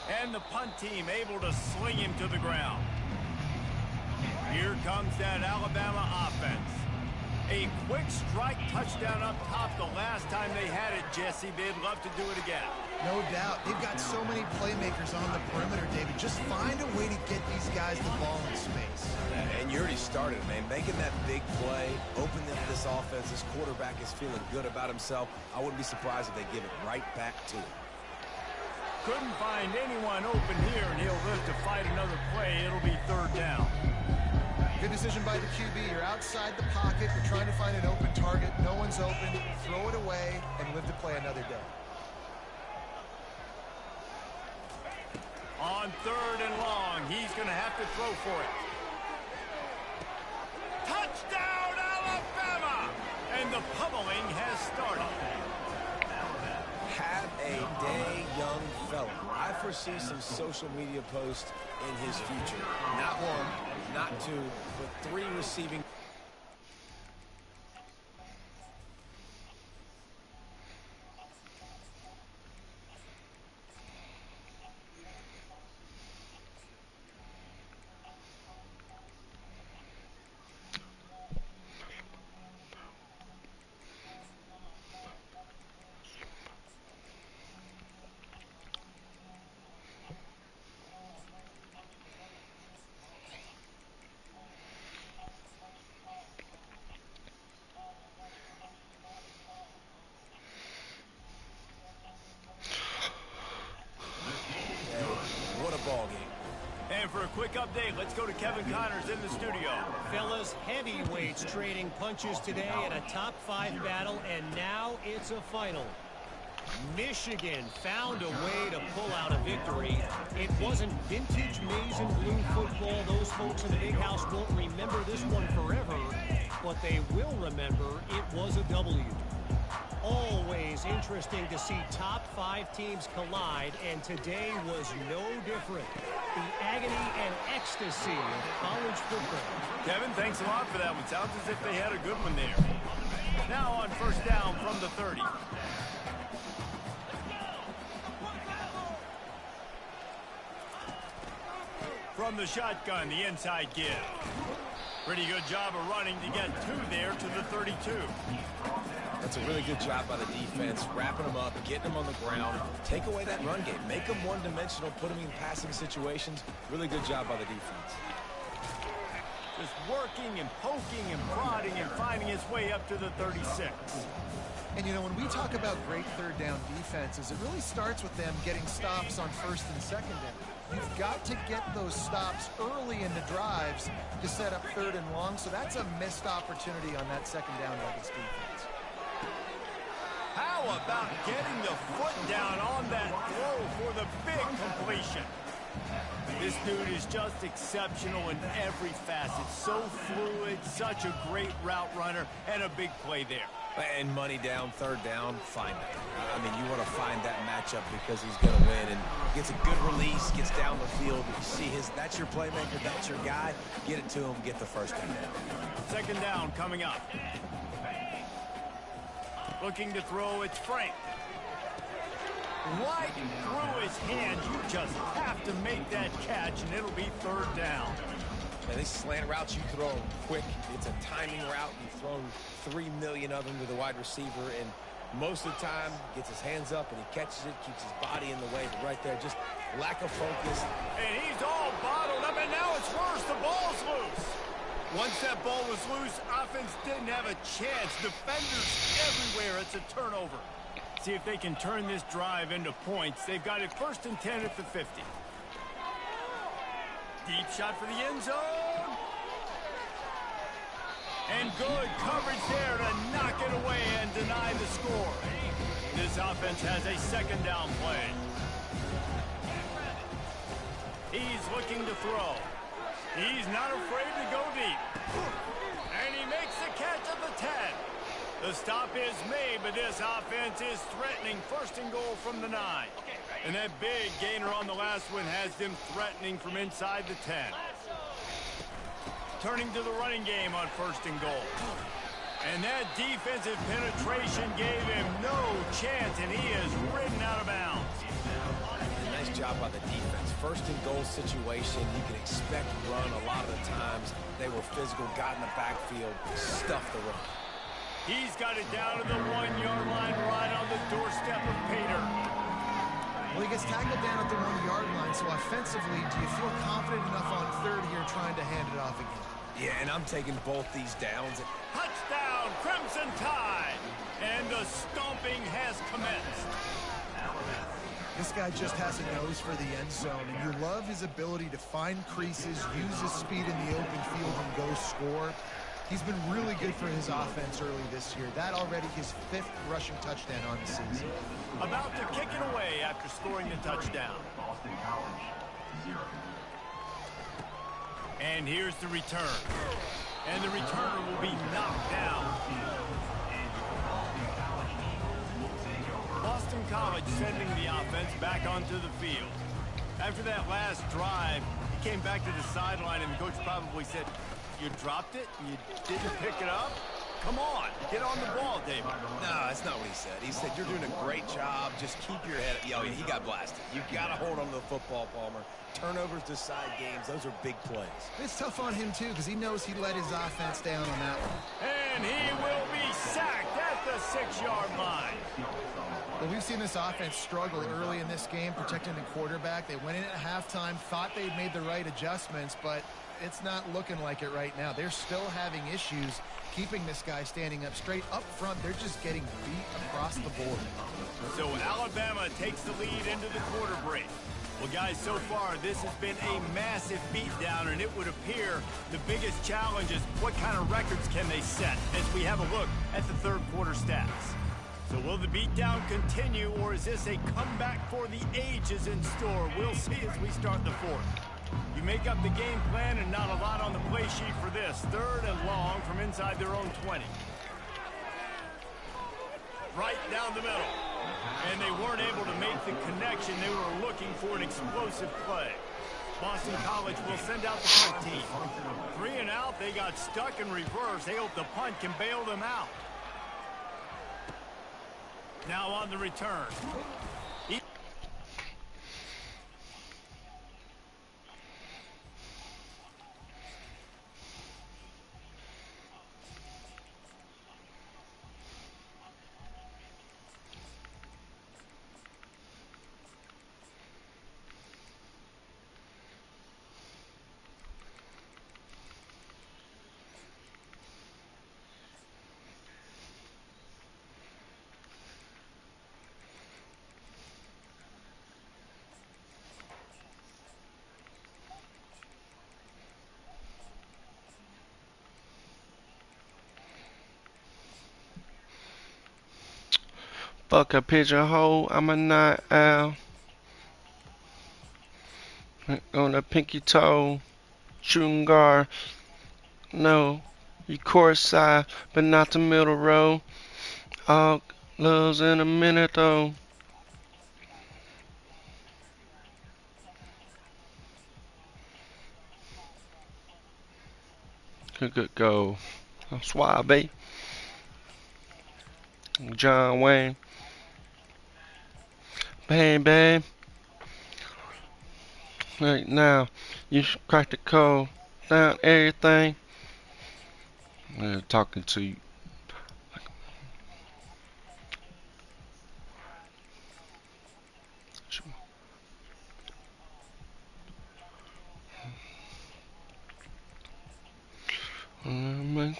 And the punt team able to sling him to the ground. Here comes that Alabama offense. A quick strike touchdown up top the last time they had it, Jesse. They'd love to do it again. No doubt. They've got so many playmakers on the perimeter, David. Just find a way to get these guys the ball in space. And you already started, man. Making that big play, opening this offense. This quarterback is feeling good about himself. I wouldn't be surprised if they give it right back to him. Couldn't find anyone open here, and he'll live to fight another play. It'll be 3rd down. Good decision by the QB. You're outside the pocket. You're trying to find an open target. No one's open. Throw it away and live to play another day. On 3rd and long, he's going to have to throw for it. Touchdown, Alabama! And the pummeling has started. Have a day, young fella. I foresee some social media posts in his future. Not 1, not 2, but 3 receiving. Ball game. And for a quick update, let's go to Kevin Connors in the studio. Fellas, heavyweights trading punches today in a top 5 battle, and now it's a final. Michigan found a way to pull out a victory. It wasn't vintage maize and blue football. Those folks in the big house won't remember this one forever, but they will remember it was a W. Always interesting to see top 5 teams collide, and today was no different. The agony and ecstasy of college football. Kevin, thanks a lot for that one. Sounds as if they had a good one there. Now on 1st down from the 30. From the shotgun, the inside give. Pretty good job of running to get 2 there to the 32. That's a really good job by the defense, wrapping them up, getting them on the ground. Take away that run game. Make them one-dimensional, put them in passing situations. Really good job by the defense. Just working and poking and prodding and finding his way up to the 36. And, you know, when we talk about great 3rd down defenses, it really starts with them getting stops on 1st and 2nd down. You've got to get those stops early in the drives to set up 3rd and long, so that's a missed opportunity on that 2nd down by this defense. How about getting the foot down on that throw for the big completion? This dude is just exceptional in every facet. So fluid, such a great route runner, and a big play there. And money down, 3rd down, find it. I mean, you want to find that matchup because he's going to win and gets a good release, gets down the field. You see that's your playmaker, that's your guy. Get it to him, get the 1st down. 2nd down coming up. Looking to throw, it's Frank. Right through his hands. You just have to make that catch, and it'll be 3rd down. And these slant routes you throw quick. It's a timing route. You've thrown 3 million of them to the wide receiver, and Most of the time, gets his hands up and he catches it, keeps his body in the way. But right there, just lack of focus. And he's all bottled up, and now it's worse. The ball's loose. Once that ball was loose, offense didn't have a chance. Defenders everywhere. It's a turnover. See if they can turn this drive into points. They've got it 1st and 10 at the 50. Deep shot for the end zone. And good coverage there to knock it away and deny the score. This offense has a 2nd down play. He's looking to throw. He's not afraid to go deep. And he makes the catch at the 10. The stop is made, but this offense is threatening 1st and goal from the 9. And that big gainer on the last one has them threatening from inside the 10. Turning to the running game on 1st and goal. And that defensive penetration gave him no chance, and he is ridden out of bounds. Nice job by the defense. 1st and goal situation, you can expect run a lot of the times. They were physical, got in the backfield, stuffed the run. He's got it down to the 1-yard line right on the doorstep of Pater. Well, he gets tackled down at the 1-yard line, so offensively, do you feel confident enough on 3rd here trying to hand it off again? Yeah, and I'm taking both these downs. Touchdown, Crimson Tide! And the stomping has commenced. This guy just has a nose for the end zone, and you love his ability to find creases, use his speed in the open field, and go score. He's been really good for his offense early this year. That already his 5th rushing touchdown on the season. About to kick it away after scoring the touchdown. Boston College, 0. And here's the return. And the returner will be knocked down. Boston College sending the offense back onto the field. After that last drive, he came back to the sideline, and the coach probably said, "You dropped it? You didn't pick it up? Come on, get on the ball, David." No, that's not what he said. He said, "You're doing a great job. Just keep your head up." Yo, he got blasted. You got to hold on to the football, Palmer. Turnovers decide games. Those are big plays. It's tough on him, too, because he knows he let his offense down on that one. And he will be sacked at the 6-yard line. Well, we've seen this offense struggle early in this game protecting the quarterback. They went in at halftime, thought they'd made the right adjustments, but it's not looking like it right now. They're still having issues keeping this guy standing up straight. Up front, they're just getting beat across the board. So Alabama takes the lead into the quarter break. Well, guys, so far, this has been a massive beatdown, and it would appear the biggest challenge is what kind of records can they set as we have a look at the 3rd quarter stats. So will the beatdown continue, or is this a comeback for the ages in store? We'll see as we start the 4th. You make up the game plan, and not a lot on the play sheet for this. 3rd and long from inside their own 20. Right down the middle. And they weren't able to make the connection. They were looking for an explosive play. Boston College will send out the punt team. 3 and out. They got stuck in reverse. They hope the punt can bail them out. Now on the return. Fuck a pigeonhole, I'm a night owl. On a pinky toe, shooting guard. No, you course side, but not the middle row. All loves in a minute though. Good go. Suave. John Wayne. Baby. Right now, you crack the code down everything. Talking to you.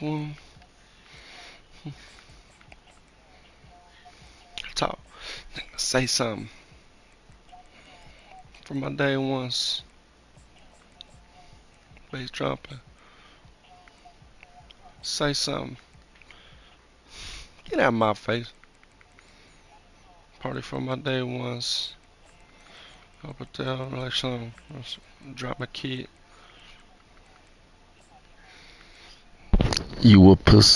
one. Talk. Say something. For my day ones. Bass dropping. Say something. Get out of my face. Party for my day ones. Up and down like something. Drop my kid. You a pussy.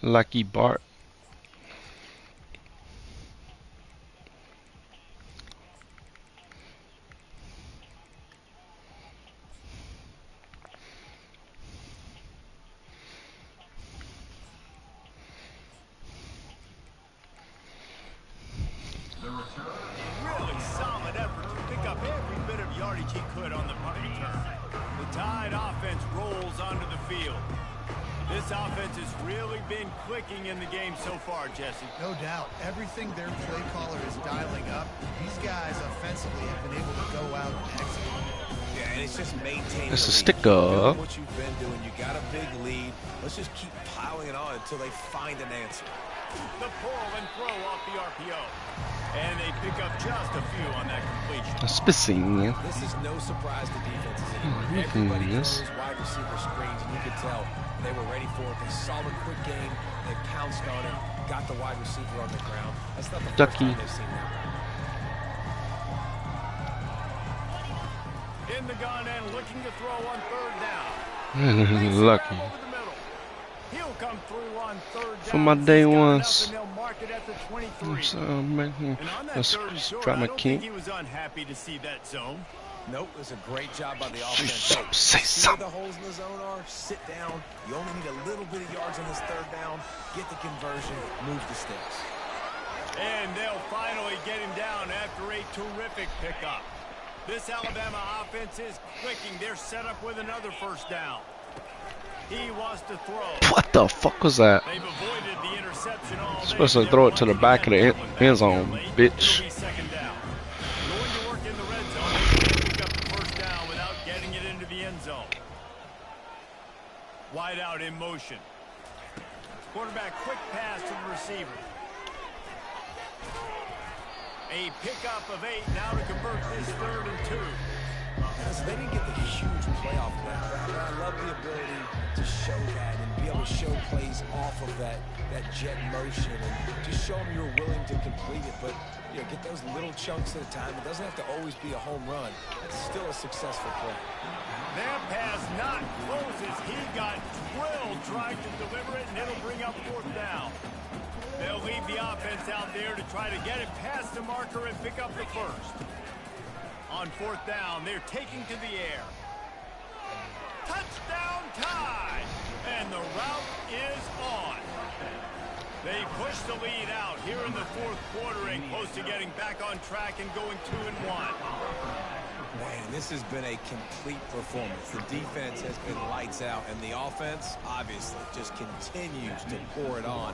Lucky Bart. Really solid effort to pick up every bit of yardage he could on the punt return. The Tide offense rolls onto the field. This offense has really been clicking in the game so far, Jesse. No doubt. Everything their play caller is dialing up, these guys offensively have been able to go out and execute. Yeah, and it's just maintaining It's a the lead. sticker. Doing what you've been doing. You got a big lead. Let's just keep piling it on until they find an answer. The pull and throw off the RPO. And they pick up just a few on that completion. Spissing. This is no surprise to defenses anymore. Everybody knows wide receiver screens, and you could tell they were ready for it. They saw the quick game. They pounced on it, got the wide receiver on the ground. That's not the first Ducky. time they've seen that. In the gun and looking to throw on third down. Lucky. Over the middle. He'll come through on third down. For my day He's got ones. enough, and they'll mark it at the 23. So, man, And on that let's third and short, drop I my don't think king. he was unhappy to see that zone. Nope, it was a great job by the offense. something, say See something. where the holes in the zone are? Sit down. You only need a little bit of yards on this third down. Get the conversion. Move the sticks. And they'll finally get him down after a terrific pickup. This Alabama offense is clicking. They're set up with another first down. He wants to throw. What the fuck was that? They've avoided the interception all day. Supposed to throw it to the back of the end zone, bitch. It'll be second down. Going to work in the red zone. They can pick up the first down without getting it into the end zone. Wide out in motion. Quarterback quick pass to the receiver. A pickup of 8 now to convert this 3rd and 2. So they didn't get the huge playoff win, but I love the ability to show that and be able to show plays off of that jet motion and just show them you're willing to complete it. But you know, get those little chunks at a time. It doesn't have to always be a home run. It's still a successful play. That pass not close as he got drilled trying to deliver it, and it'll bring up 4th down. They'll leave the offense out there to try to get it past the marker and pick up the first. On 4th down, they're taking to the air. Touchdown Tide! And the route is on. They push the lead out here in the 4th quarter and close to getting back on track and going 2-1. Man, this has been a complete performance. The defense has been lights out, and the offense, obviously, just continues to pour it on.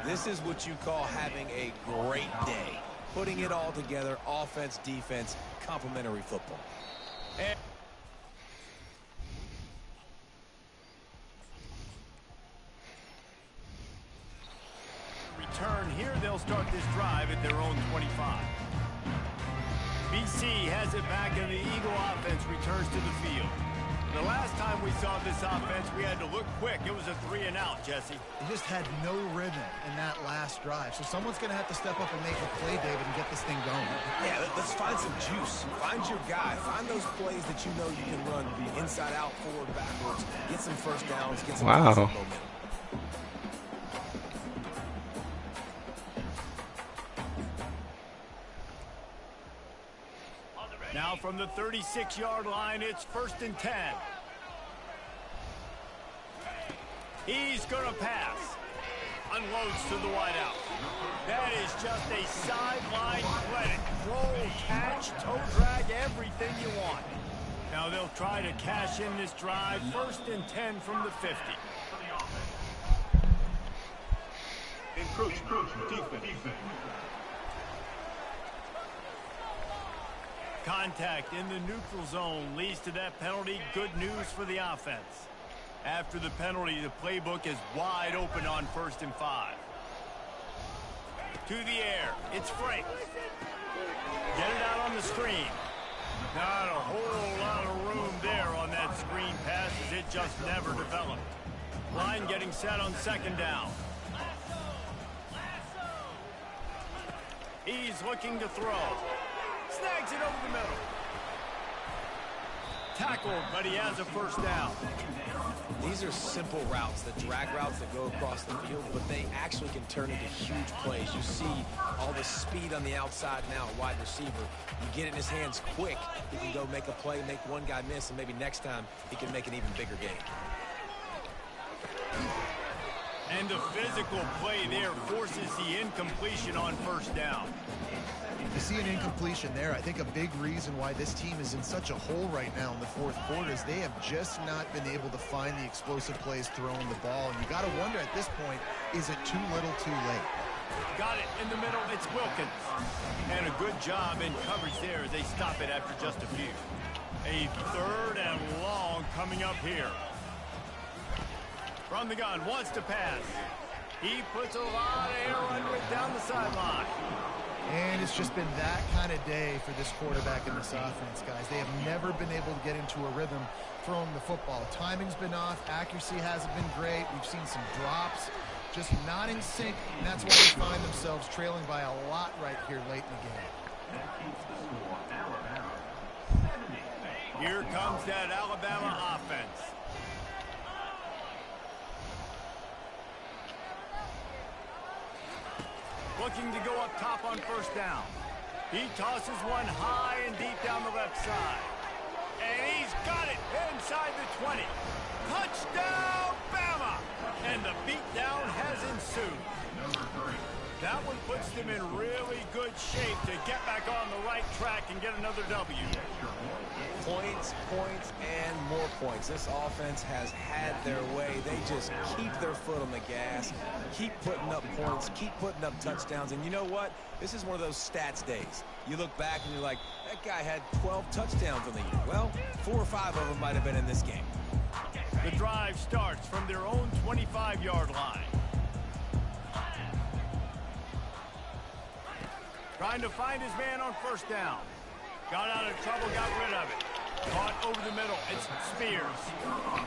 This is what you call having a great day. Putting it all together, offense, defense, complementary football. And return here, they'll start this drive at their own 25. BC has it back, and the Eagle offense returns to the field. The last time we saw this offense, we had to look quick. It was a 3-and-out, Jesse. They just had no rhythm in that last drive. So someone's going to have to step up and make a play, David, and get this thing going. Yeah, let's find some juice. Find your guy. Find those plays that you know you can run inside out, forward, backwards. Get some first downs. Get some Wow. momentum. Now from the 36-yard line, it's 1st and 10. He's going to pass. Unloads to the wideout. That is just a sideline credit. Roll, catch, toe drag, everything you want. Now they'll try to cash in this drive. 1st and 10 from the 50. Encroachment defense. Contact in the neutral zone leads to that penalty. Good news for the offense. After the penalty, the playbook is wide open on 1st and 5. To the air. It's Frank. Get it out on the screen. Not a whole lot of room there on that screen pass as it just never developed. Line getting set on 2nd down. He's looking to throw. Snags it over the middle. Tackled, but he has a 1st down. These are simple routes, the drag routes that go across the field, but they actually can turn into huge plays. You see all the speed on the outside now, wide receiver. You get it in his hands quick, he can go make a play, make one guy miss, and maybe next time he can make an even bigger gain. And the physical play there forces the incompletion on 1st down. You see an incompletion there. I think a big reason why this team is in such a hole right now in the 4th quarter is they have just not been able to find the explosive plays throwing the ball. And you got to wonder at this point, is it too little too late? Got it in the middle. It's Wilkins. And a good job in coverage there as they stop it after just a few. A 3rd and long coming up here. From the gun, wants to pass. He puts a lot of air under it down the sideline. And it's just been that kind of day for this quarterback in this offense, guys. They have never been able to get into a rhythm throwing the football. Timing's been off. Accuracy hasn't been great. We've seen some drops, just not in sync, and that's why they find themselves trailing by a lot right here late in the game. Here comes that Alabama offense. Looking to go up top on 1st down. He tosses one high and deep down the left side. And he's got it inside the 20. Touchdown, Bama! And the beatdown has ensued. That one puts them in really good shape to get back on the right track and get another W. Points, points, and more points. This offense has had their way. They just keep their foot on the gas, keep putting up points, keep putting up touchdowns. And you know what? This is one of those stats days. You look back and you're like, that guy had 12 touchdowns on the year. Well, 4 or 5 of them might have been in this game. The drive starts from their own 25-yard line. Trying to find his man on 1st down. Got out of trouble, got rid of it. Caught over the middle. It's Spears.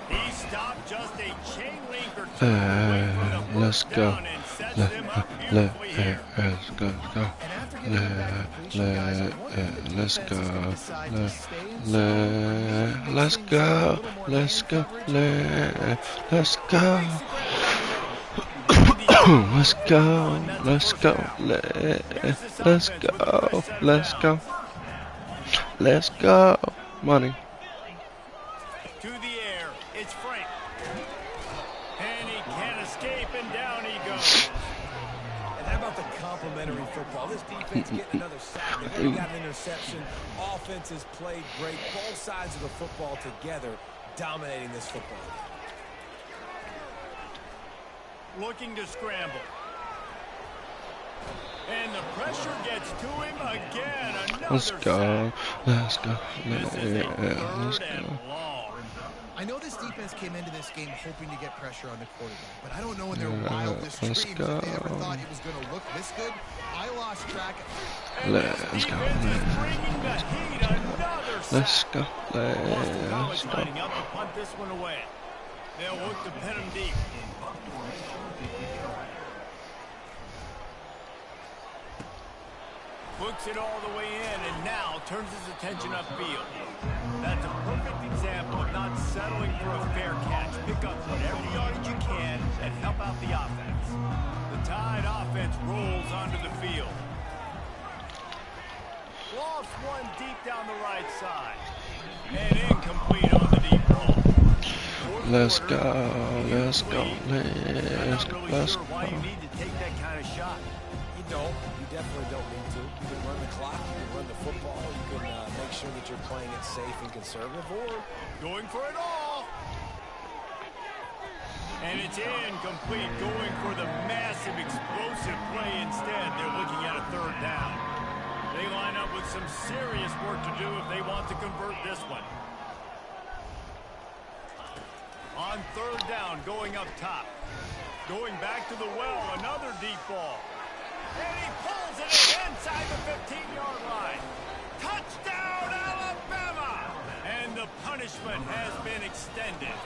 He stopped just a chain link or two away from the Let's first go. down and sets them up beautifully here. Let's go. Let's go. Money. To the air, it's Frank. And he can't escape, and down he goes. And how about the complimentary football? This defense getting another sack. They've already got an interception. Offense has played great. Both sides of the football together dominating this football game. Looking to scramble. And the pressure gets to him again. Another Let's go. sack. This is a 3rd and long. I know this defense came into this game hoping to get pressure on the quarterback, but I don't know in their wildest dreams if they ever thought it was going to look this good. I lost track. Let's go. Let's go. Let's go. Lining up to punt this one away. They'll look to pin him deep. Looks it all the way in and now turns his attention upfield. That's a perfect example of not settling for a fair catch. Pick up whatever yardage you can and help out the offense. The Tide offense rolls onto the field. Lost one deep down the right side. And incomplete on the deep ball. Let's go. Let's go. Let's go. Let's go. Why you need to take that kind of shot. You don't. You definitely don't need to. You can run the clock. You can run the football. You can make sure that you're playing it safe and conservative, or going for it all. And it's incomplete, going for the massive explosive play instead. They're looking at a 3rd down. They line up with some serious work to do if they want to convert this one. On third down, going up top. Going back to the well, another deep ball. And he pulls it in inside the 15-yard line. Touchdown, Alabama! And the punishment has been extended.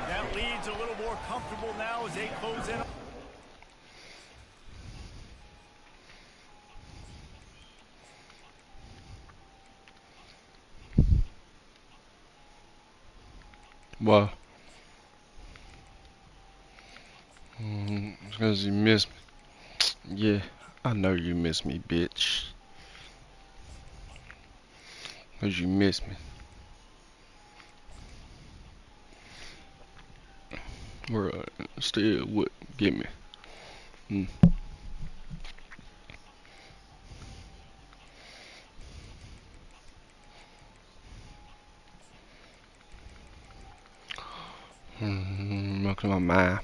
That lead's a little more comfortable now as they close in. Well, because you miss me. Yeah, I know you miss me, bitch. Because you miss me. Bro, still would get me. Look at my mind.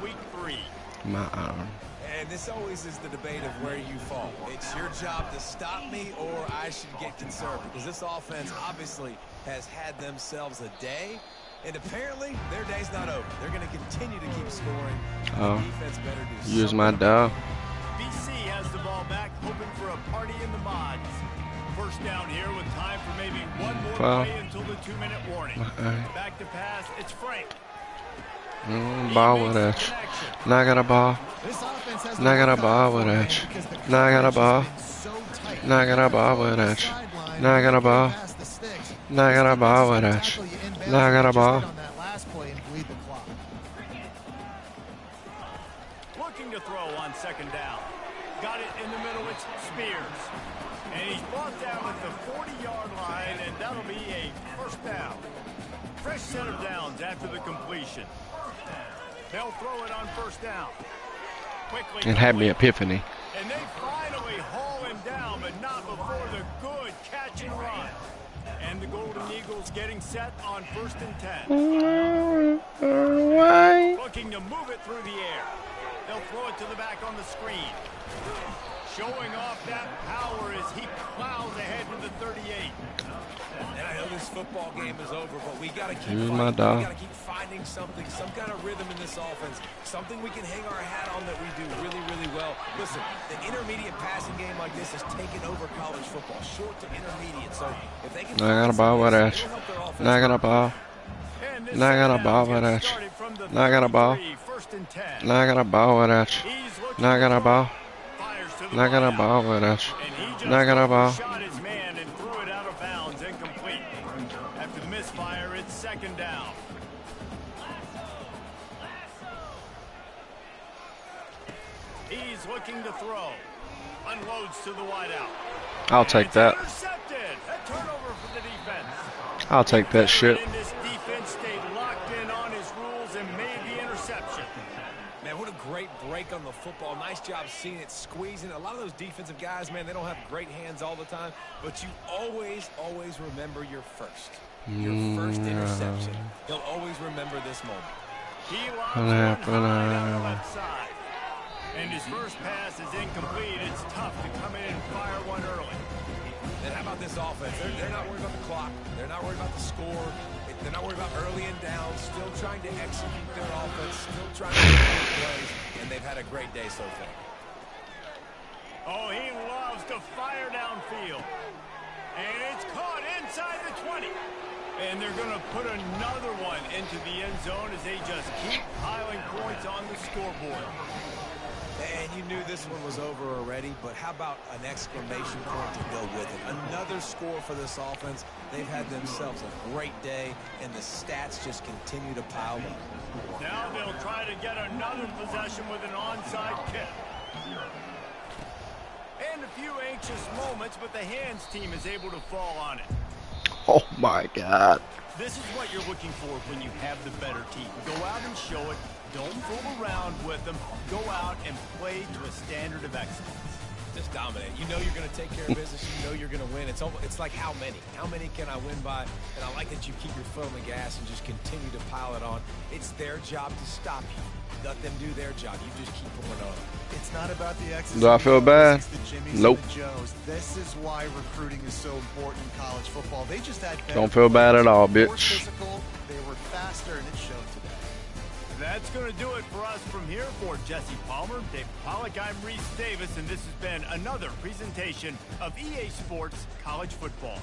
Week 3. My arm. And this always is the debate of where you fall. It's your job to stop me or I should get conservative. Because this offense obviously has had themselves a day. And apparently, their day's not over. They're going to continue to keep scoring. The defense better do Use something. my dog. BC has the ball back, hoping for a party in the mods. First down here with time for maybe one more play until the 2-minute warning. Back to pass, it's Frank. Ball with that. Now I got a ball. Now I got a ball with that. Now I got a ball. Now I got a ball with that. Now I got a ball. Now I got a ball with that. Now I got a ball. Looking to throw on second down. Got it in the middle, it's Spears. And he's brought down at the 40-yard line, and that'll be a first down. Fresh set of downs after the completion. They'll throw it on first down. Quickly It had me epiphany. and they finally haul him down, but not before the good catch and run. And the Golden Eagles getting set on 1st and 10. Looking to move it through the air. They'll throw it to the back on the screen. Showing off that power as he plows ahead to the 38. And I know this football game is over, but we got to keep Use fighting. my We dog. got to keep finding something, some kind of rhythm in this offense, something we can hang our hat on that we do really, really well. Listen, the intermediate passing game like this has taken over college football, short to intermediate. So if they can, Now I got a ball with that. Now I got a ball. And this Now I got a down ball with gets that. started from the Now I got a ball. 33, 1st and 10. Now I got a ball with that. He's looking Now I got to a throw. ball. Fires to the Now I got a wideout. ball with that. And he just Now I got a ball. shot his man and threw it out of bounds, incomplete. After the misfire, it's second down. He's looking to throw. Unloads to the wideout. I'll take It's that. intercepted. A turnover for the defense. I'll take that shit. And this defense stayed locked in on his rules and made the interception. Man, what a great break on the football. Nice job seeing it, squeezing. A lot of those defensive guys, man, they don't have great hands all the time, but you always, always remember your first. Your first interception. He'll always remember this moment. He lobs one high down the left side. And his first pass is incomplete. It's tough to come in and fire one early. And how about this offense? They're not worried about the clock. They're not worried about the score. They're not worried about early and down. Still trying to execute their offense. Still trying to make plays. And they've had a great day so far. Oh, he loves to fire downfield. And it's caught inside the 20. And they're going to put another one into the end zone as they just keep piling points on the scoreboard. And you knew this one was over already, but how about an exclamation point to go with it? Another score for this offense. They've had themselves a great day, and the stats just continue to pile up. Now they'll try to get another possession with an onside kick. And a few anxious moments, but the hands team is able to fall on it. Oh my God. This is what you're looking for when you have the better team. Go out and show it. Don't fool around with them. Go out and play to a standard of excellence. Just dominate. You know you're going to take care of business. You know you're going to win. It's like how many? How many can I win by? And I like that you keep your foot on the gas and just continue to pile it on. It's their job to stop you. Let them do their job. You just keep going on. It's not about the X's. Do I feel bad? It's the Jimmys Nope. and the Joes. This is why recruiting is so important in college football. They just had better Don't feel bad at all, players, more bitch. physical, they were faster, and it showed today. That's going to do it for us from here. For Jesse Palmer, Dave Pollock, I'm Reese Davis, and this has been another presentation of EA Sports College Football.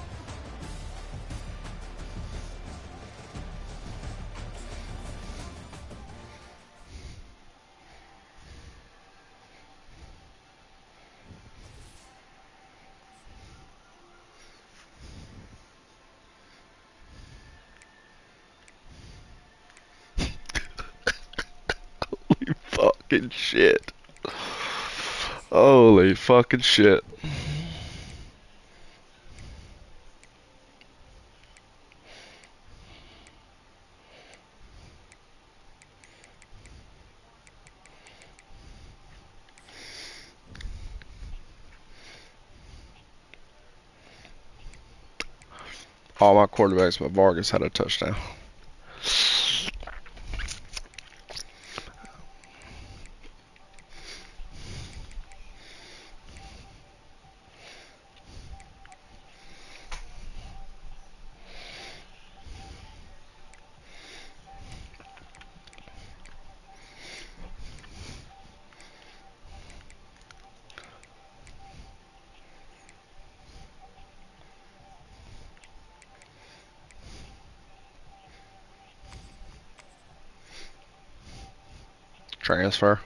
Holy fucking shit. Holy fucking shit. All my quarterbacks but Vargas had a touchdown. Transfer.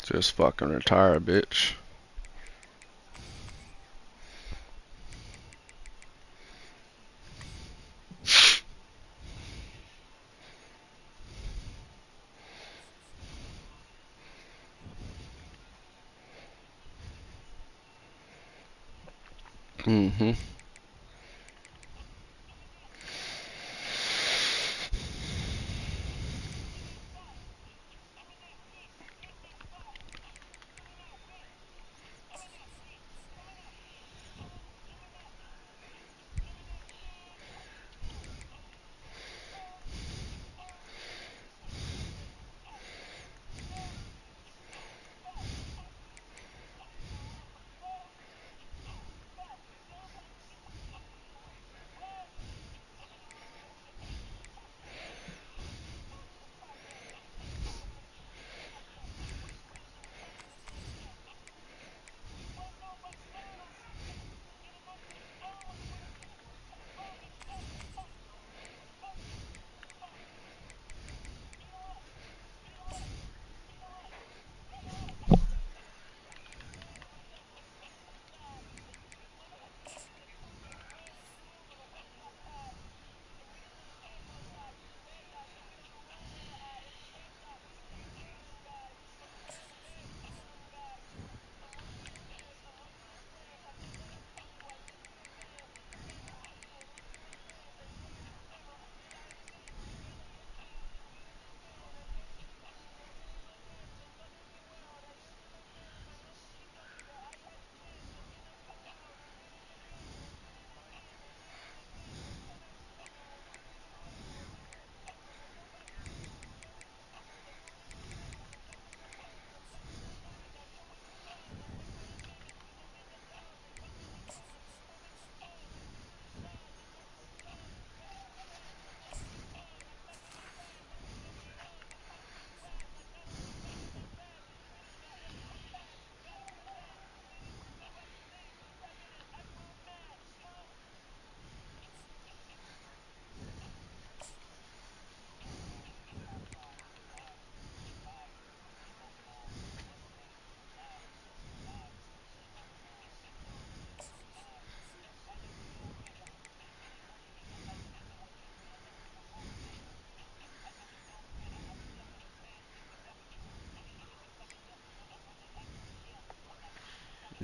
Just fucking retire, bitch. Mm-hmm.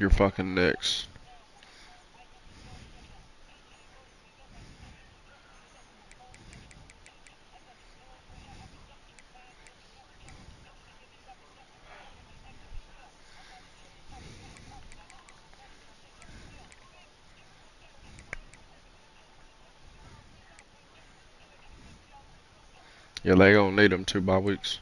You're fucking next. Yeah, they gonna need them 2 bye weeks.